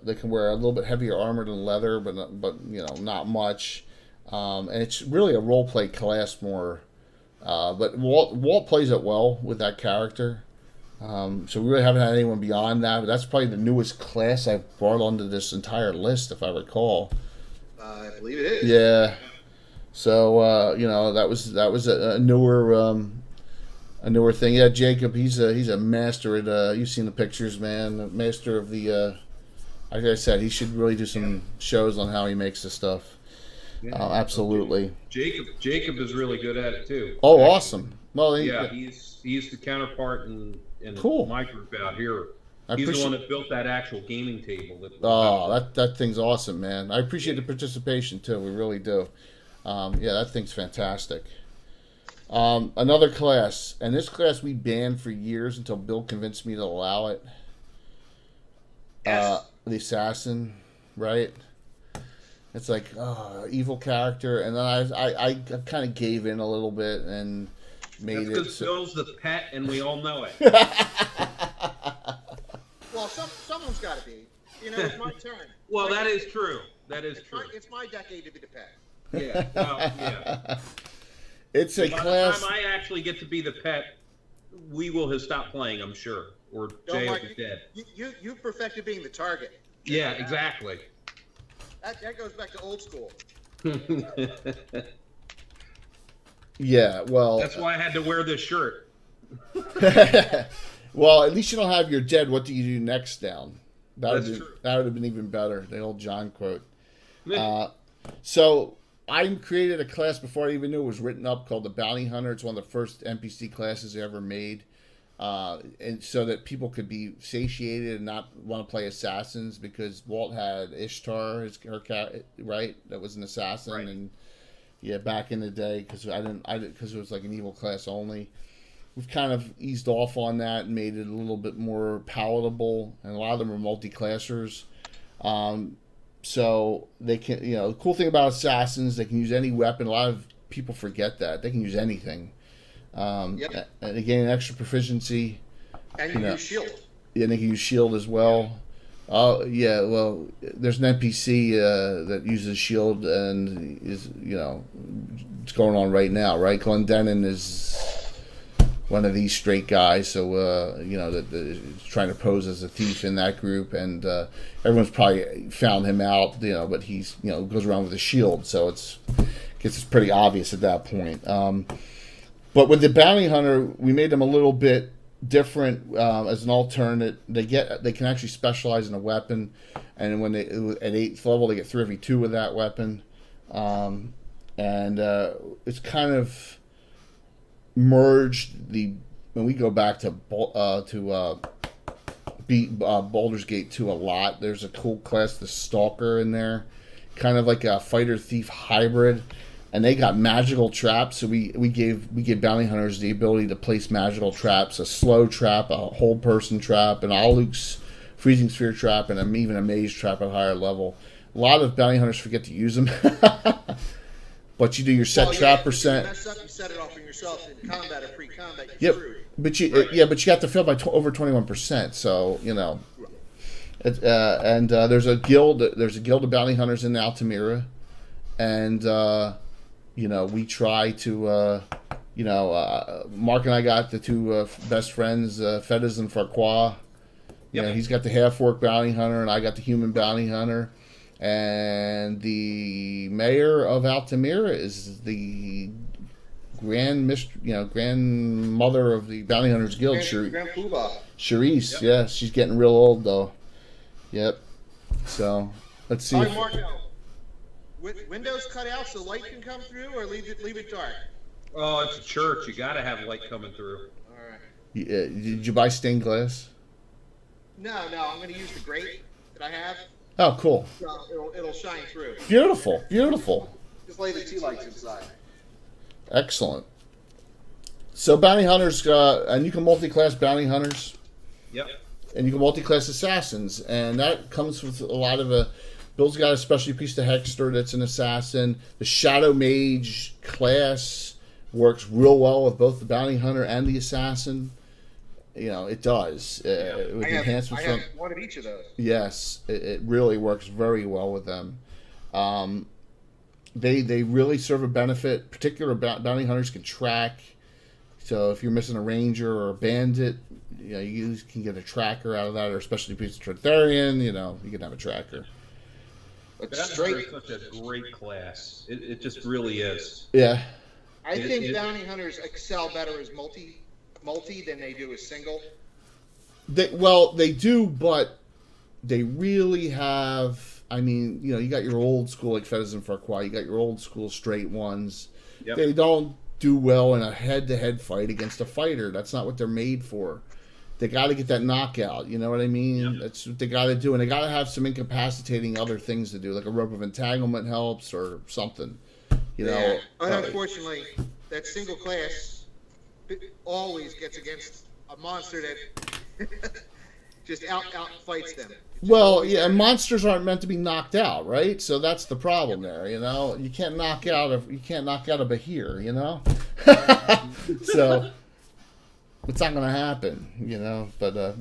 they can wear a little bit heavier armor than leather, but not much. And it's really a role play class more. But Walt plays it well with that character. So we really haven't had anyone beyond that. But that's probably the newest class I've brought onto this entire list, if I recall. I believe it is. Yeah. So that was a newer thing. Yeah, Jacob, he's a master at you've seen the pictures, man. A master of the like I said, he should really do some shows on how he makes the stuff. Yeah. Absolutely. Jacob is really good at it too. Oh, actually. Awesome. Well, he's the counterpart in cool. my group out here. He's the one that built that actual gaming table. That thing's awesome, man. I appreciate the participation too. We really do. That thing's fantastic. Another class, and this class we banned for years until Bill convinced me to allow it. Yes. The assassin, right? It's like evil character, and then I kind of gave in a little bit and made it. Because Bill's the pet, and we all know it. Well, someone's got to be. It's my turn. Well, that is true. It's my decade to be the pet. Yeah. Well, yeah. It's a class. By the time I actually get to be the pet, we will have stopped playing, I'm sure, or Jay will be dead. You perfected being the target. Yeah, exactly. That goes back to old school. Yeah, well. That's why I had to wear this shirt. Well, at least you don't have your dead. What do you do next down? That would have been even better. The old John quote. So I created a class before I even knew it was written up called the Bounty Hunter. It's one of the first NPC classes I ever made. And so that people could be satiated and not want to play assassins, because Walt had Ishtar, her cat, right? That was an assassin, Right. and yeah, back in the day, because because it was like an evil class only. We've kind of eased off on that and made it a little bit more palatable, and a lot of them are multi-classers. So they can, the cool thing about assassins, they can use any weapon. A lot of people forget that they can use anything. Yep. And they gain extra proficiency. And you use shield. And they can use shield as well. Yeah, well, there's an NPC that uses shield and is, it's going on right now, right? Glendennon is one of these straight guys, so that is trying to pose as a thief in that group, and everyone's probably found him out, but he's goes around with a shield, so it's pretty obvious at that point. But with the bounty hunter, we made them a little bit different as an alternate. They can actually specialize in a weapon, and when they at 8th level, they get 3 every 2 with that weapon, and it's kind of merged when we go back to Baldur's Gate 2 a lot. There's a cool class, the Stalker, in there, kind of like a fighter thief hybrid, and they got magical traps. So we gave bounty hunters the ability to place magical traps, a slow trap, a hold person trap, an Aluk's freezing sphere trap, and even a maze trap at a higher level. A lot of bounty hunters forget to use them. But you do your set trap percent. If you mess up, you set it off for yourself in combat or pre-combat. Yep. Screwed. But you have to fail by over 21%. So and there's a guild. There's a guild of bounty hunters in Altamira, and we try to Mark and I got the 2 best friends, Fedez and Farquaad. Yep. He's got the half-orc bounty hunter, and I got the human bounty hunter. And the mayor of Altamira is the grandmother of the Bounty Hunters Guild, Charisse. Yep. Yeah, she's getting real old though. Yep. So let's see. All right, Mark. With windows cut out so light can come through, or leave it dark. Oh, it's a church. You got to have light coming through. All right. Did you buy stained glass? No, I'm going to use the grate that I have. Oh, cool. So it'll shine through. Beautiful. Just lay the 2 lights inside. Excellent. So bounty hunters, and you can multi-class bounty hunters. Yep. And you can multi-class assassins, and that comes with a lot of Bill's got a specialty piece to Hexter that's an assassin. The Shadow Mage class works real well with both the bounty hunter and the assassin. It does. With enhancements I have one of each of those. Yes, it really works very well with them. They really serve a benefit. Particular bounty hunters can track. So if you're missing a ranger or a bandit, you can get a tracker out of that, or especially piece of Tretharian, you can have a tracker. But Bounty Hunter is such a great class. It just really is. Yeah. I think bounty hunters excel better as multi than they do as single. They do, but they really have. I mean, you got your old school like Fedez and Farquaad. You got your old school straight ones. Yep. They don't do well in a head-to-head fight against a fighter. That's not what they're made for. They got to get that knockout. You know what I mean? Yep. That's what they got to do, and they got to have some incapacitating other things to do, like a rope of entanglement helps or something. Unfortunately, that single class always gets against a monster that just out fights them. Well, yeah, and monsters aren't meant to be knocked out, right? So that's the problem there. You can't knock out a Bahir, So it's not going to happen, But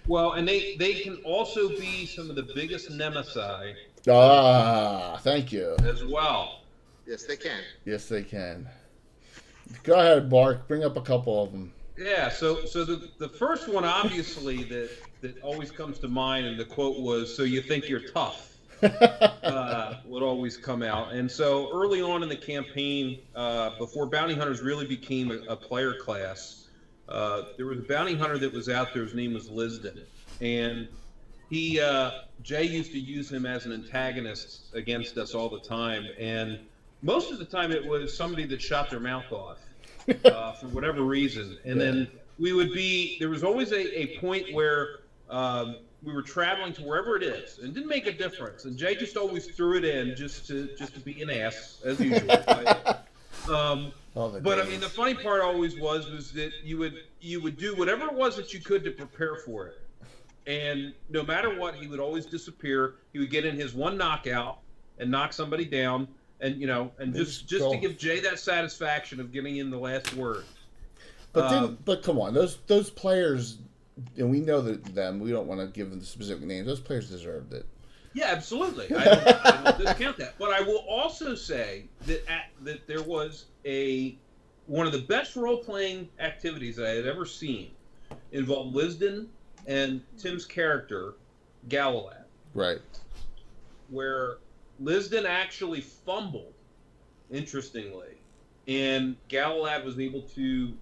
well, and they can also be some of the biggest nemesis. Thank you. As well. Yes, they can. Yes, they can. Go ahead, Mark. Bring up a couple of them. Yeah. So the first one, obviously, that always comes to mind, and the quote was, "So you think you're tough?" Would always come out. And so early on in the campaign, before bounty hunters really became a player class, there was a bounty hunter that was out there. His name was Lisden, and Jay used to use him as an antagonist against us all the time. And most of the time it was somebody that shot their mouth off for whatever reason. And then there was always a point where we were traveling to wherever it is, and it didn't make a difference. And Jay just always threw it in just to be an ass, as usual. But I mean, the funny part always was that you would do whatever it was that you could to prepare for it. And no matter what, he would always disappear. He would get in his one knockout and knock somebody down, and just to give Jay that satisfaction of getting in the last word. But come on, those players, and we know them. We don't want to give them the specific names. Those players deserved it. Yeah, absolutely. I don't discount that. But I will also say that there was one of the best role-playing activities I had ever seen involved Lisden and Tim's character, Galilad. Right. Where Lisden actually fumbled, interestingly, and Galilad was able to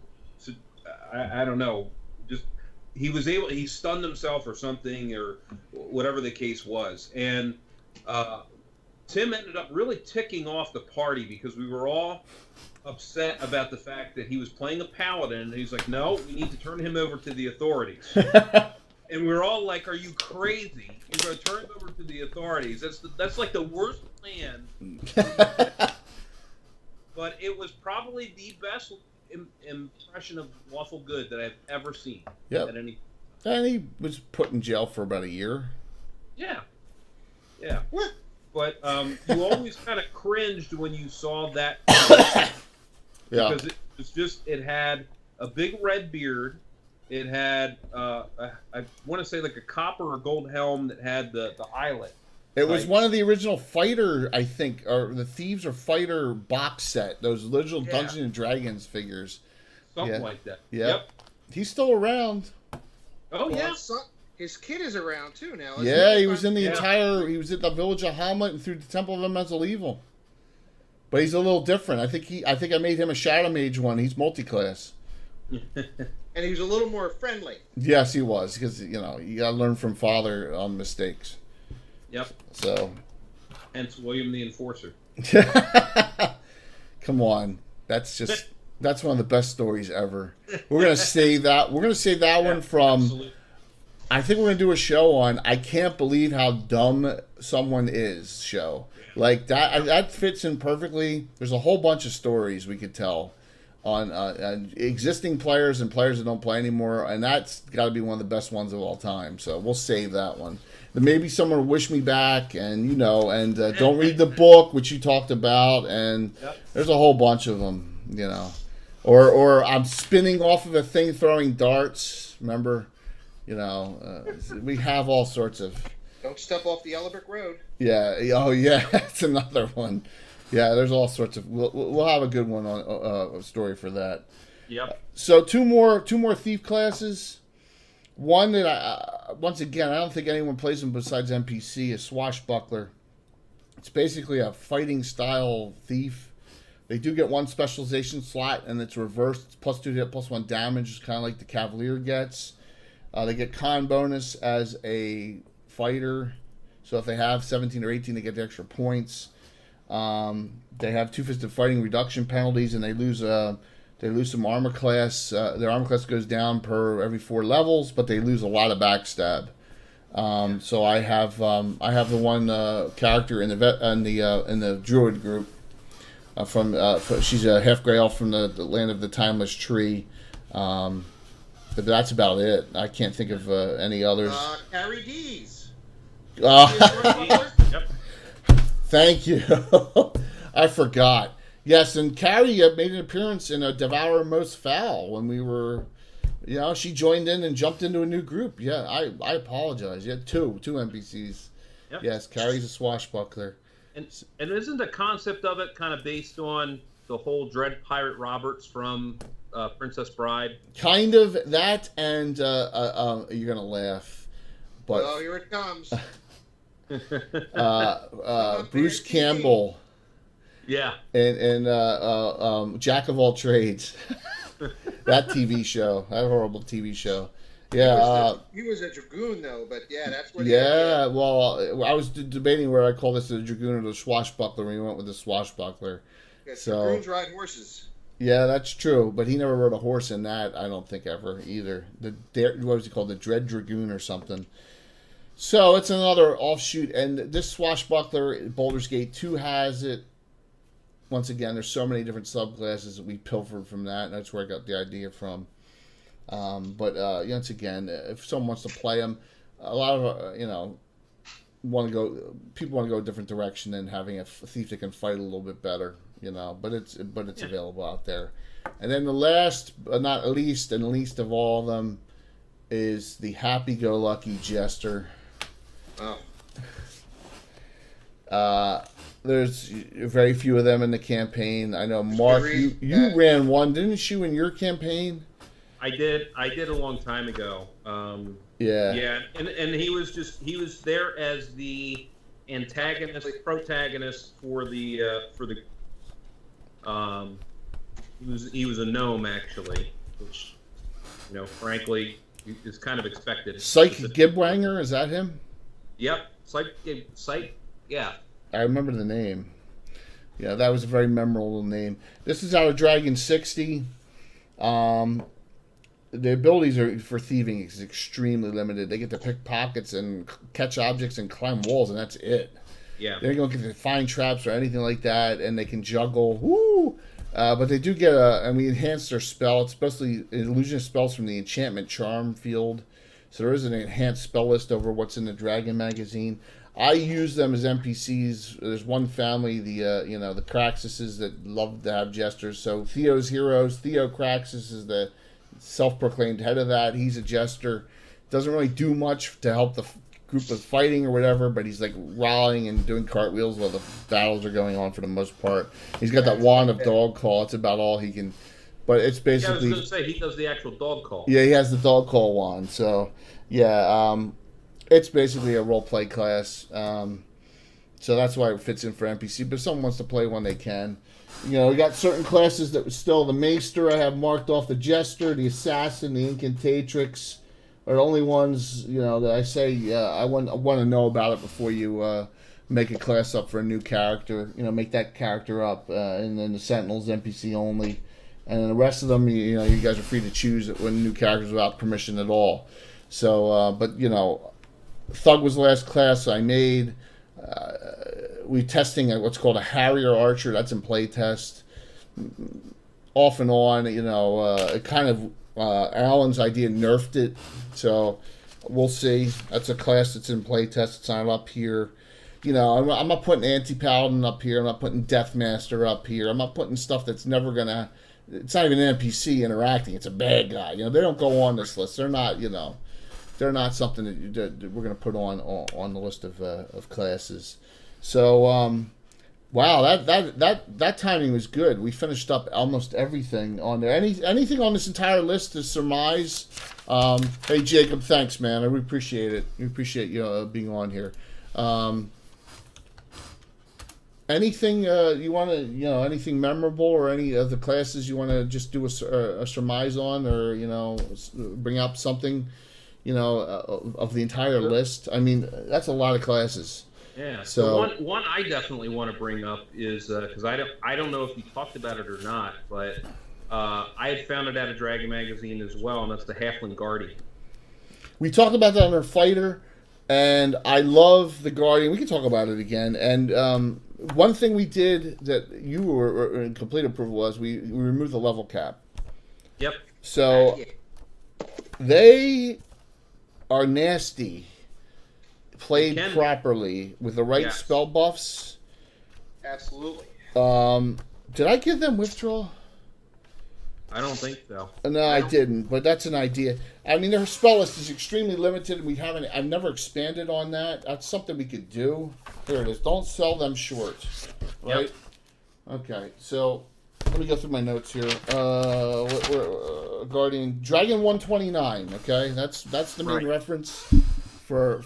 I don't know, just he stunned himself or something, or whatever the case was, and Tim ended up really ticking off the party because we were all upset about the fact that he was playing a paladin, and he's like, no, we need to turn him over to the authorities. And we're all like, are you crazy? You're going to turn him over to the authorities. That's like the worst plan. But it was probably the best impression of lawful good that I've ever seen. Yeah. And he was put in jail for about a year. Yeah. Yeah. What? But you always kind of cringed when you saw that. Yeah. Because it had a big red beard. It had, I want to say like a copper or gold helm that had the eyelet. It was one of the original Fighter, I think, or the Thieves or Fighter box set. Those original Dungeons and Dragons figures. Something like that. Yeah. Yep. He's still around. Oh, yeah. His kid is around, too, now. Yeah, he was in the he was at the Village of Hamlet and through the Temple of Elemental Evil. But he's a little different. I think I made him a Shadow Mage one. He's multi-class. And he was a little more friendly. Yes, he was, because, you got to learn from father on mistakes. Yep. So. Hence William the Enforcer. Come on. That's one of the best stories ever. We're going to save that. We're going to save that one from... Absolutely. I think we're going to do a show on I Can't Believe How Dumb Someone Is show. Like, that fits in perfectly. There's a whole bunch of stories we could tell on existing players and players that don't play anymore, and that's got to be one of the best ones of all time. So we'll save that one. Then maybe someone will wish me back, and don't read the book, which you talked about, and there's a whole bunch of them, or I'm spinning off of a thing throwing darts. Remember, we have all sorts of. Don't step off the yellow brick road. Yeah. Oh, yeah. That's another one. Yeah, there's all sorts of. We'll have a good one on a story for that. Yep. So two more thief classes. One that once again I don't think anyone plays them besides NPC is Swashbuckler. It's basically a fighting style thief. They do get one specialization slot, and it's reversed. It's +2 hit, +1 damage. It's kind of like the Cavalier gets. They get con bonus as a fighter. So if they have 17 or 18, they get the extra points. They have two-fisted fighting reduction penalties, and they lose some armor class. Their armor class goes down per every 4 levels, but they lose a lot of backstab. So I have the one character in the druid group she's a half gray elf from the land of the timeless tree. But that's about it. I can't think of any others. Carrie Dees. Yep. Thank you. I forgot. Yes, and Carrie made an appearance in a Devour Most Foul when we were, she joined in and jumped into a new group. Yeah, I apologize. Yeah, two NPCs. Yep. Yes, Carrie's a swashbuckler. And isn't the concept of it kind of based on the whole Dread Pirate Roberts from Princess Bride? Kind of that, and you're gonna laugh, but here it comes. Bruce Campbell. Yeah. And Jack of All Trades. That TV show, that horrible TV show. Yeah, He was a dragoon though, but yeah, that's what he had. yeah. Well, I was debating where I call this the dragoon or the swashbuckler. We went with the swashbuckler. Because So dragoons ride horses. yeah, that's true. But he never rode a horse in that. I don't think ever either. What was he called? The Dread Dragoon or something. So it's another offshoot, and this swashbuckler, Baldur's Gate 2 has it. Once again, there's so many different subclasses that we pilfered from that, and that's where I got the idea from. But once again, if someone wants to play them, a lot of want to go. People want to go a different direction than having a thief that can fight a little bit better, But it's available out there. And then the last, but not least, and least of all of them, is the happy-go-lucky jester. Oh. There's very few of them in the campaign. I know, Mark, you ran one, didn't you, in your campaign? I did a long time ago. Yeah, and he was there as the protagonist for the he was a gnome actually, which frankly is kind of expected. Psych Gibwanger, is that him? Yep, Psych, yeah. I remember the name. Yeah, that was a very memorable name. This is out of Dragon 60. The abilities for thieving is extremely limited. They get to pick pockets and catch objects and climb walls, and that's it. Yeah. They don't get to find traps or anything like that, and they can juggle. Woo! But they do get and we enhance their spell, especially illusion spells from the enchantment charm field. So there is an enhanced spell list over what's in the Dragon magazine. I use them as NPCs. There's one family, the Craxuses, that love to have jesters. So Theo's heroes. Theo Craxus is the self-proclaimed head of that. He's a jester. Doesn't really do much to help the group with fighting or whatever, but he's like rallying and doing cartwheels while the battles are going on for the most part. He's got that wand of dog call. It's about all he can. But it's basically. Yeah, I was going to say he does the actual dog call. Yeah, he has the dog call wand. So yeah, it's basically a role play class. So that's why it fits in for NPC. But if someone wants to play one, they can. We got certain classes that was still the Maester. I have marked off the Jester, the Assassin, the Incantatrix are the only ones, that I say I want to know about it before you make a class up for a new character. Make that character up, and then the Sentinels NPC only, and then the rest of them, you guys are free to choose when new characters without permission at all. So, but Thug was the last class I made. We're testing what's called a Harrier Archer. That's in play test. Off and on, it kind of Alan's idea nerfed it, so we'll see. That's a class that's in play test. It's not up here. I'm not putting Anti-Paladin up here. I'm not putting Deathmaster up here. I'm not putting stuff that's never gonna. It's not even an NPC interacting. It's a bad guy. They don't go on this list. They're not. They're not something that we're gonna put on the list of classes. So. Wow, that timing was good. We finished up almost everything on there. Anything on this entire list to surmise? Hey Jacob, thanks man. I really appreciate it. We appreciate you being on here. Anything you want to anything memorable or any of the classes you want to just do a surmise on or bring up something of the entire list? I mean that's a lot of classes. Yeah. So one I definitely want to bring up is because I don't know if you talked about it or not, but I had found it out of Dragon magazine as well, and that's the Halfling Guardian. We talked about that on our fighter, and I love the Guardian. We can talk about it again. And one thing we did that you were in complete approval was we removed the level cap. Yep. So they are nasty. Played properly with the right spell buffs. Absolutely. Did I give them withdrawal? I don't think so. No, I didn't, but that's an idea. I mean, their spell list is extremely limited, and I've never expanded on that. That's something we could do. Here it is. Don't sell them short. Right? Yep. Okay, so let me go through my notes here. Guardian Dragon 129. Okay, that's the main reference. For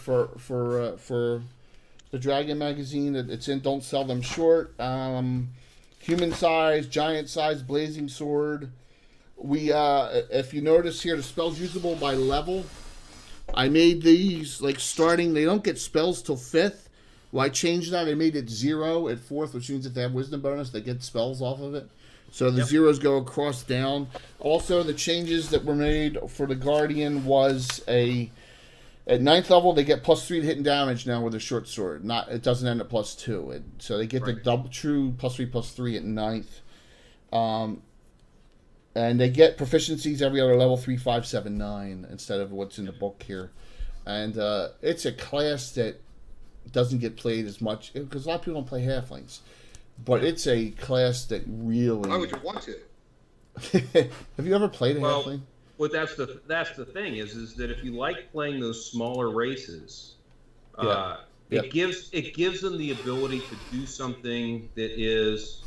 the Dragon magazine, it's in. Don't sell them short. Human size, giant size, blazing sword. We if you notice here, the spells usable by level. I made these like starting. They don't get spells till 5th. Well, I changed that. I made it 0 at 4th, which means if they have wisdom bonus, they get spells off of it. So the zeros go across down. Also, the changes that were made for the Guardian was at 9th level they get +3 to hit and damage now with a short sword. It doesn't end at +2. So they get the double true +3/+3 at 9th. And they get proficiencies every other level 3, 5, 7, 9 instead of what's in the book here. And it's a class that doesn't get played as much because a lot of people don't play halflings. But it's a class that really. Why would you want to? Have you ever played a halfling? Well, that's the thing is that if you like playing those smaller races, it gives them the ability to do something that is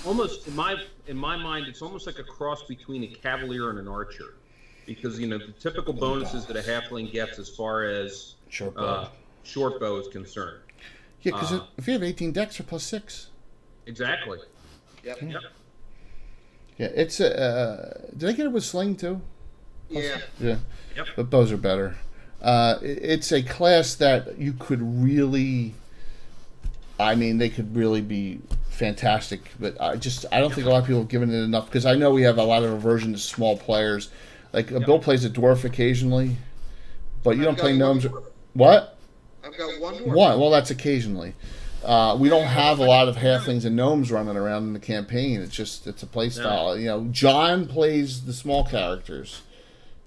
almost in my mind it's almost like a cross between a cavalier and an archer, because the typical bonuses that a halfling gets as far as short bow is concerned. Yeah, because if you have 18 decks or +6. Exactly. Yep. Yeah, it's did I get it with sling too? Yeah. Yeah. Yep. But those are better. It's a class that you could really. I mean, they could really be fantastic, but I don't think a lot of people have given it enough, because I know we have a lot of aversion to small players. Like Bill plays a dwarf occasionally, but you don't play gnomes. What? I've got one dwarf. One. Well, that's occasionally. We don't have a lot of halflings and gnomes running around in the campaign. It's a play style. No. John plays the small characters,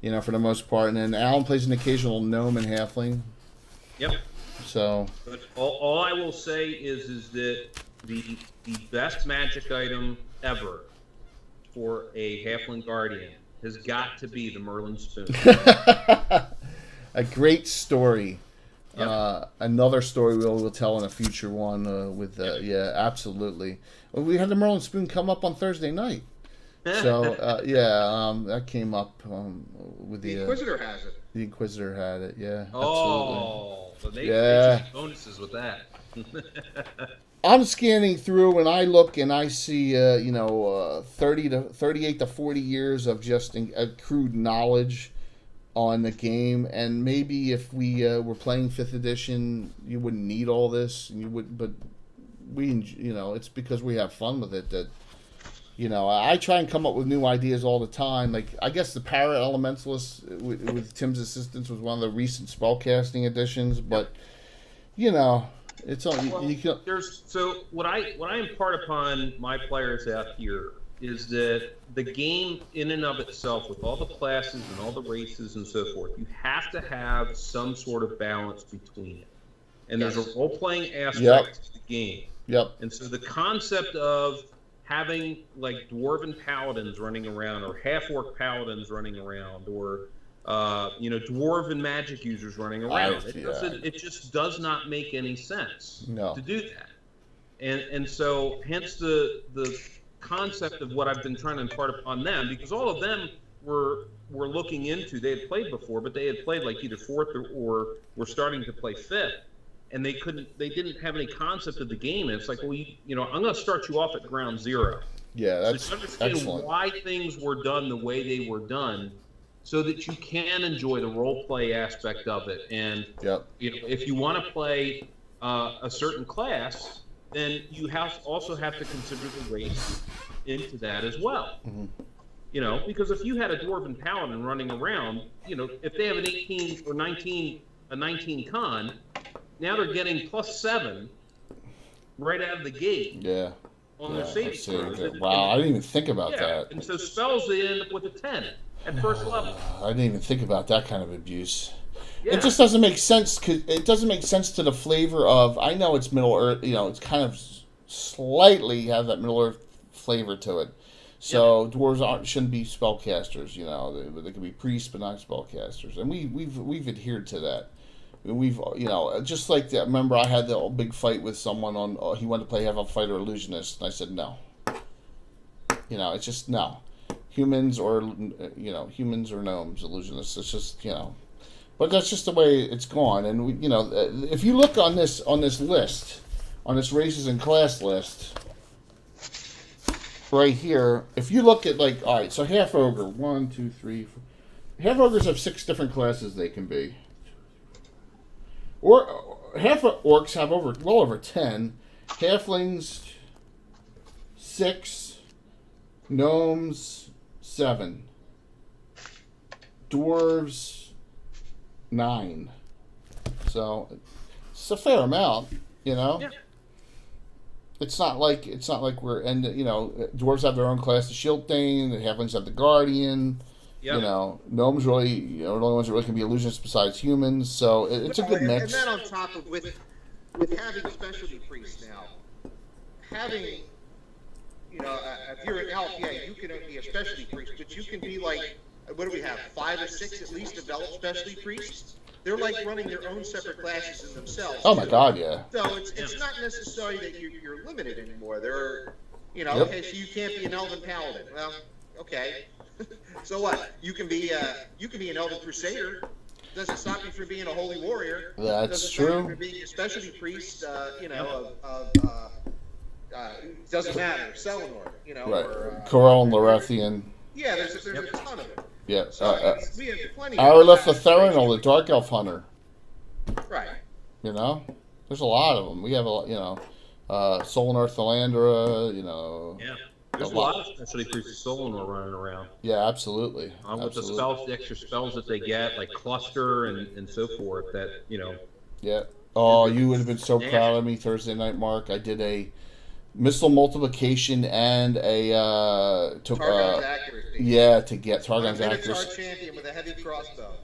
for the most part, and then Alan plays an occasional gnome and halfling. Yep. So. But all I will say is that the best magic item ever for a halfling guardian has got to be the Merlin spoon. A great story. Yep. Another story we'll tell in a future one absolutely. Well, we had the Merlin spoon come up on Thursday night. So that came up with The Inquisitor has it. The Inquisitor had it. Yeah. Oh, so they get bonuses with that. I'm scanning through and I look and I see 38 to 40 years of just accrued knowledge on the game, and maybe if we were playing 5th edition, you wouldn't need all this, and but it's because we have fun with it that I try and come up with new ideas all the time. Like, I guess the Parrot Elementalist with Tim's assistance was one of the recent spellcasting additions, but it's on. So what I impart upon my players out here is that the game in and of itself, with all the classes and all the races and so forth, you have to have some sort of balance between it. And there's a role-playing aspect to the game. Yep. And so the concept of having like dwarven paladins running around, or half-orc paladins running around, or dwarven magic users running around, it just does not make any sense to do that. And so hence the concept of what I've been trying to impart upon them, because all of them were looking into, they had played before, but they had played like either 4th or were starting to play 5th, and they didn't have any concept of the game. And it's like, well, I'm going to start you off at ground zero. Yeah, that's so you understand excellent. Why things were done the way they were done, so that you can enjoy the role play aspect of it. And if you want to play a certain class, then you also have to consider the race into that as well. Mm-hmm. Because if you had a dwarven paladin running around, if they have an 18 or 19 con, now they're getting +7 right out of the gate. Yeah. On their saving throws. Wow, I didn't even think about that. And so spells, they end up with a 10 at first level. I didn't even think about that kind of abuse. Yeah. It just doesn't make sense. It doesn't make sense to the flavor of. I know it's Middle Earth. It's kind of slightly have that Middle Earth flavor to it. So dwarves shouldn't be spellcasters. They can be priests, but not spellcasters. And we've adhered to that. We've just like that. Remember, I had the big fight with someone on. He wanted to play Have a Fighter Illusionist, and I said no. It's just no. Humans or gnomes, illusionists. It's just but that's just the way it's gone. And if you look on this list, on this races and class list, right here, if you look at like, all right, so half ogre, 1, 2, 3, 4. Half ogres have 6 different classes they can be. Or half orcs have well over 10. Halflings 6. Gnomes 7. Dwarves 9. So it's a fair amount, you know. Yeah. It's not like we're dwarves have their own class, the shield thing. The halflings have the guardian. Yep. You know, gnomes really are the only ones that really can be illusionists besides humans. So it's a good mix. And then on top of with having specialty priests now, having if you're an elf, yeah, you can be a specialty priest, but you can be like, what do we have? 5 or 6 at least developed specialty priests. They're like running their own separate classes in themselves. Oh my God, yeah. So it's not necessarily that you're limited anymore. They're, Yep. okay, so you can't be an elven paladin. Well, okay. So what? You can be an elven crusader. Doesn't stop you from being a holy warrior. That's Doesn't stop you true. from being a specialty priest. Doesn't matter. Selenor, Right. or Corel and Lorethian. yeah, there's a ton of them. Yeah. So we have plenty. Arleth the Theranal, the Dark Elf Hunter. Right. You know, there's a lot of them. We have Solinar Thalandra. Yeah. There's a lot of specialty priests of Solon running around. Yeah, absolutely. With the spells, the extra spells that they get, like Cluster and so forth, that, Yeah. Oh, you would have been so proud of me Thursday night, Mark. I did a missile multiplication and a Targon's accuracy. yeah, to get Targon's Our accuracy. champion with a heavy crossbow.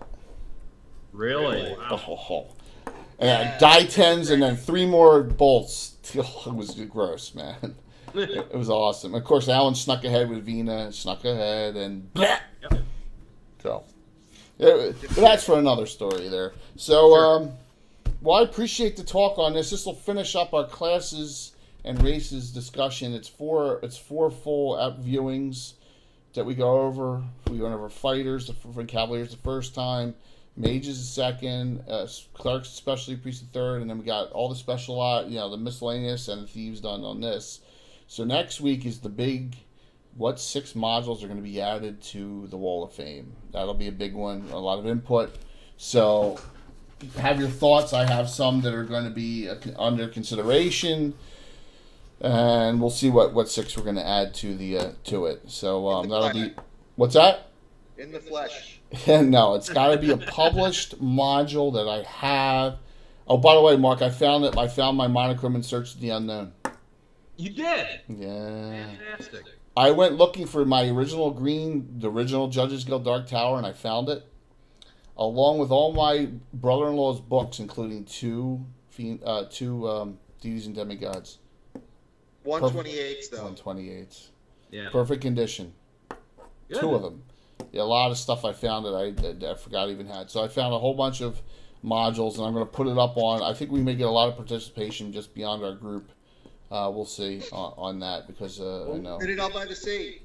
Really? Wow. Oh. And die 10s and then 3 more bolts. It was gross, man. It was awesome. Of course, Alan snuck ahead with Vina, and blah! Yep. So, but that's for another story there. So, well, I appreciate the talk on this. This will finish up our classes and races discussion. It's four full viewings that we go over. We went over fighters, the Cavaliers the first time, mages the second, clerics especially priest the third, and then we got all the special the miscellaneous and the thieves done on this. So next week is the big, what 6 modules are going to be added to the Wall of Fame. That'll be a big one, a lot of input. So have your thoughts. I have some that are going to be under consideration, and we'll see what 6 we're going to add to it. So that'll be, what's that? In the flesh. No, it's got to be a published module that I have. Oh, by the way, Mark, I found my monochrome in Search of the Unknown. You did? Yeah. Fantastic. I went looking for my original the original Judges Guild Dark Tower, and I found it, along with all my brother-in-law's books, including two Deities and Demigods. 128s though. 128s. Yeah. Perfect condition. Good. 2 of them. Yeah, a lot of stuff I found that I forgot I even had. So I found a whole bunch of modules, and I'm going to put it up on. I think we may get a lot of participation just beyond our group. We'll see on that because I know. Put it out by the sea.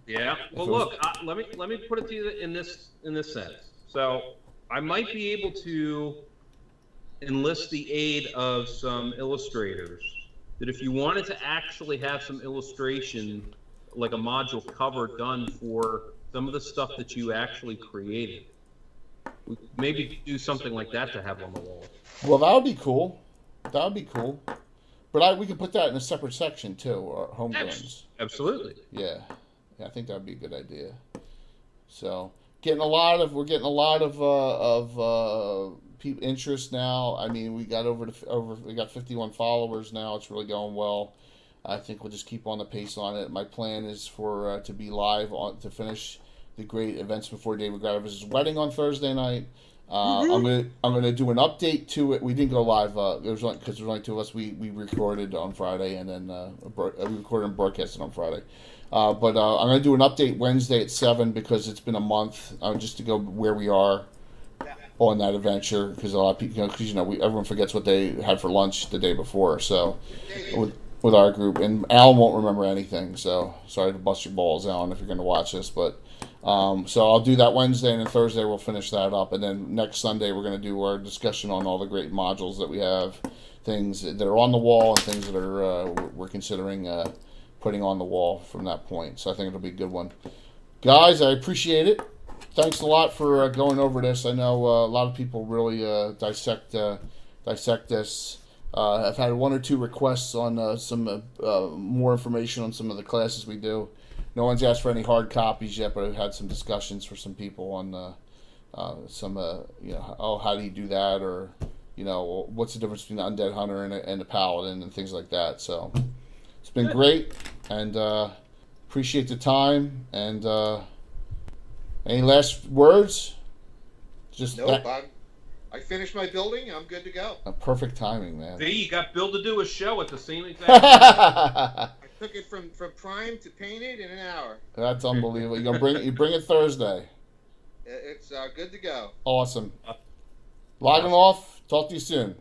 Yeah. Well, look. Let me put it to you in this sense. So I might be able to enlist the aid of some illustrators. That if you wanted to actually have some illustration, like a module cover done for some of the stuff that you actually created, maybe do something like that to have on the wall. Well, that would be cool. But we can put that in a separate section too, or homegrowns. Absolutely. Yeah, I think that would be a good idea. So we're getting a lot of people interest now. I mean, we got we got 51 followers now. It's really going well. I think we'll just keep on the pace on it. My plan is for to be live to finish the great events before David Gravis' wedding on Thursday night. I'm gonna do an update to it. We didn't go live because there's only 2 of us. We recorded on Friday and then we recorded and broadcasted on Friday. But I'm gonna do an update Wednesday at 7 because it's been a month just to go where we are on that adventure because a lot of people everyone forgets what they had for lunch the day before. So with our group, and Alan won't remember anything. So sorry to bust your balls, Alan, if you're gonna watch this, but. So I'll do that Wednesday, and then Thursday we'll finish that up, and then next Sunday we're going to do our discussion on all the great modules that we have, things that are on the wall and things that are we're considering putting on the wall from that point. So I think it'll be a good one. Guys, I appreciate it. Thanks a lot for going over this. I know a lot of people really dissect this. I've had one or two requests on some more information on some of the classes we do. No one's asked for any hard copies yet, but I've had some discussions for some people on how do you do that, or what's the difference between the undead hunter and the paladin and things like that. So it's been great, and appreciate the time. And any last words? Just nope. I finished my building. I'm good to go. Perfect timing, man. See, you got Bill to do a show at the same exact time. I took it from prime to painted in an hour. That's unbelievable. You bring it Thursday. It's good to go. Awesome. Logging off. Talk to you soon.